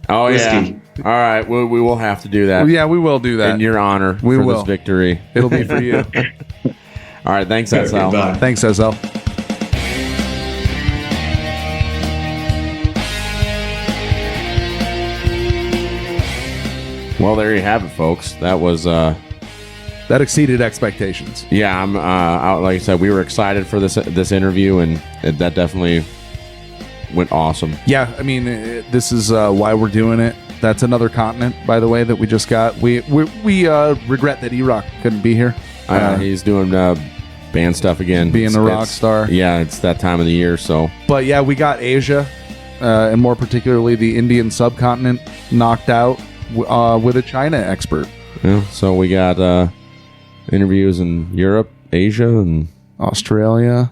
Oh, whiskey. Yeah. All right, we will have to do that. Well, yeah, we will do that in your honor. We for will. This victory. It'll be for you. All right, thanks, SL. Okay, thanks, SL. Well, there you have it, folks. That was That exceeded expectations. Yeah, I'm. Like I said, we were excited for this interview, and that definitely went awesome. Yeah, I mean, this is why we're doing it. That's another continent, by the way, that we just got. We regret that E-Rock couldn't be here. He's doing band stuff again. Being a rock star. Yeah, it's that time of the year, so. But yeah, we got Asia, and more particularly the Indian subcontinent, knocked out with a China expert. Yeah, so we got interviews in Europe, Asia, and Australia.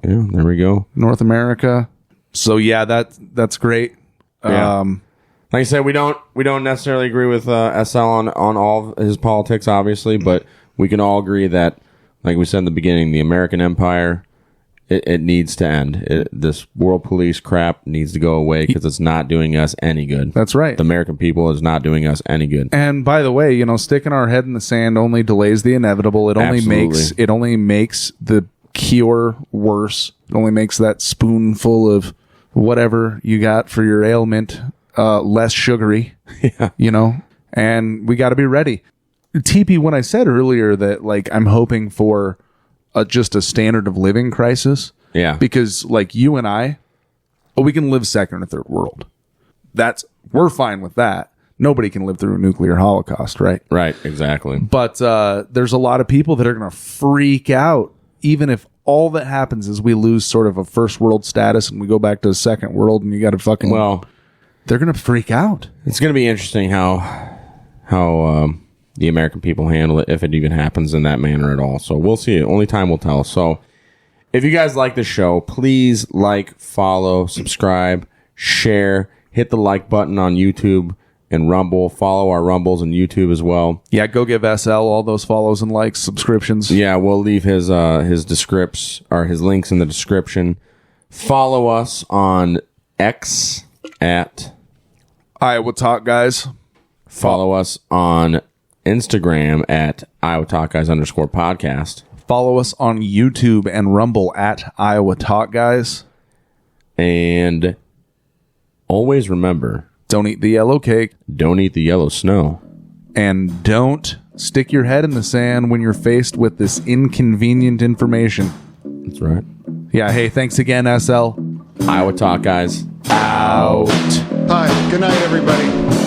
Yeah, there we go. North America. So yeah, that's great. Yeah. Like I said, we don't necessarily agree with SL on all of his politics, obviously, but we can all agree that, like we said in the beginning, the American empire, it needs to end. This world police crap needs to go away because it's not doing us any good. That's right. The American people is not doing us any good. And by the way, sticking our head in the sand only delays the inevitable. It only makes the cure worse. It only makes that spoonful of whatever you got for your ailment less sugary. Yeah. And we got to be ready. Teepee, when I said earlier that I'm hoping for just a standard of living crisis. Yeah. Because you and I, we can live second or third world. We're fine with that. Nobody can live through a nuclear holocaust, right? Right, exactly. But there's a lot of people that are going to freak out, even if all that happens is we lose sort of a first world status and we go back to a second world, and you got to fucking... Well, they're going to freak out. It's going to be interesting how the American people handle it, if it even happens in that manner at all. So we'll see. Only time will tell. So if you guys like the show, please follow, subscribe, share, hit the like button on YouTube and Rumble. Follow our Rumbles and YouTube as well. Yeah, go give SL all those follows and likes, subscriptions. Yeah, we'll leave his descripts or his links in the description. Follow us on X at Iowa Talk Guys. Follow us on Instagram at Iowa Talk Guys _podcast. Follow us on YouTube and Rumble at Iowa Talk Guys. And always remember, don't eat the yellow cake. Don't eat the yellow snow. And don't stick your head in the sand when you're faced with this inconvenient information. That's right. Yeah, hey, thanks again, SL. Iowa Talk Guys. Out. Hi, good night, everybody.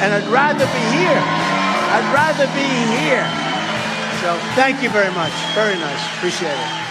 And I'd rather be here. I'd rather be here. So thank you very much. Very nice. Appreciate it.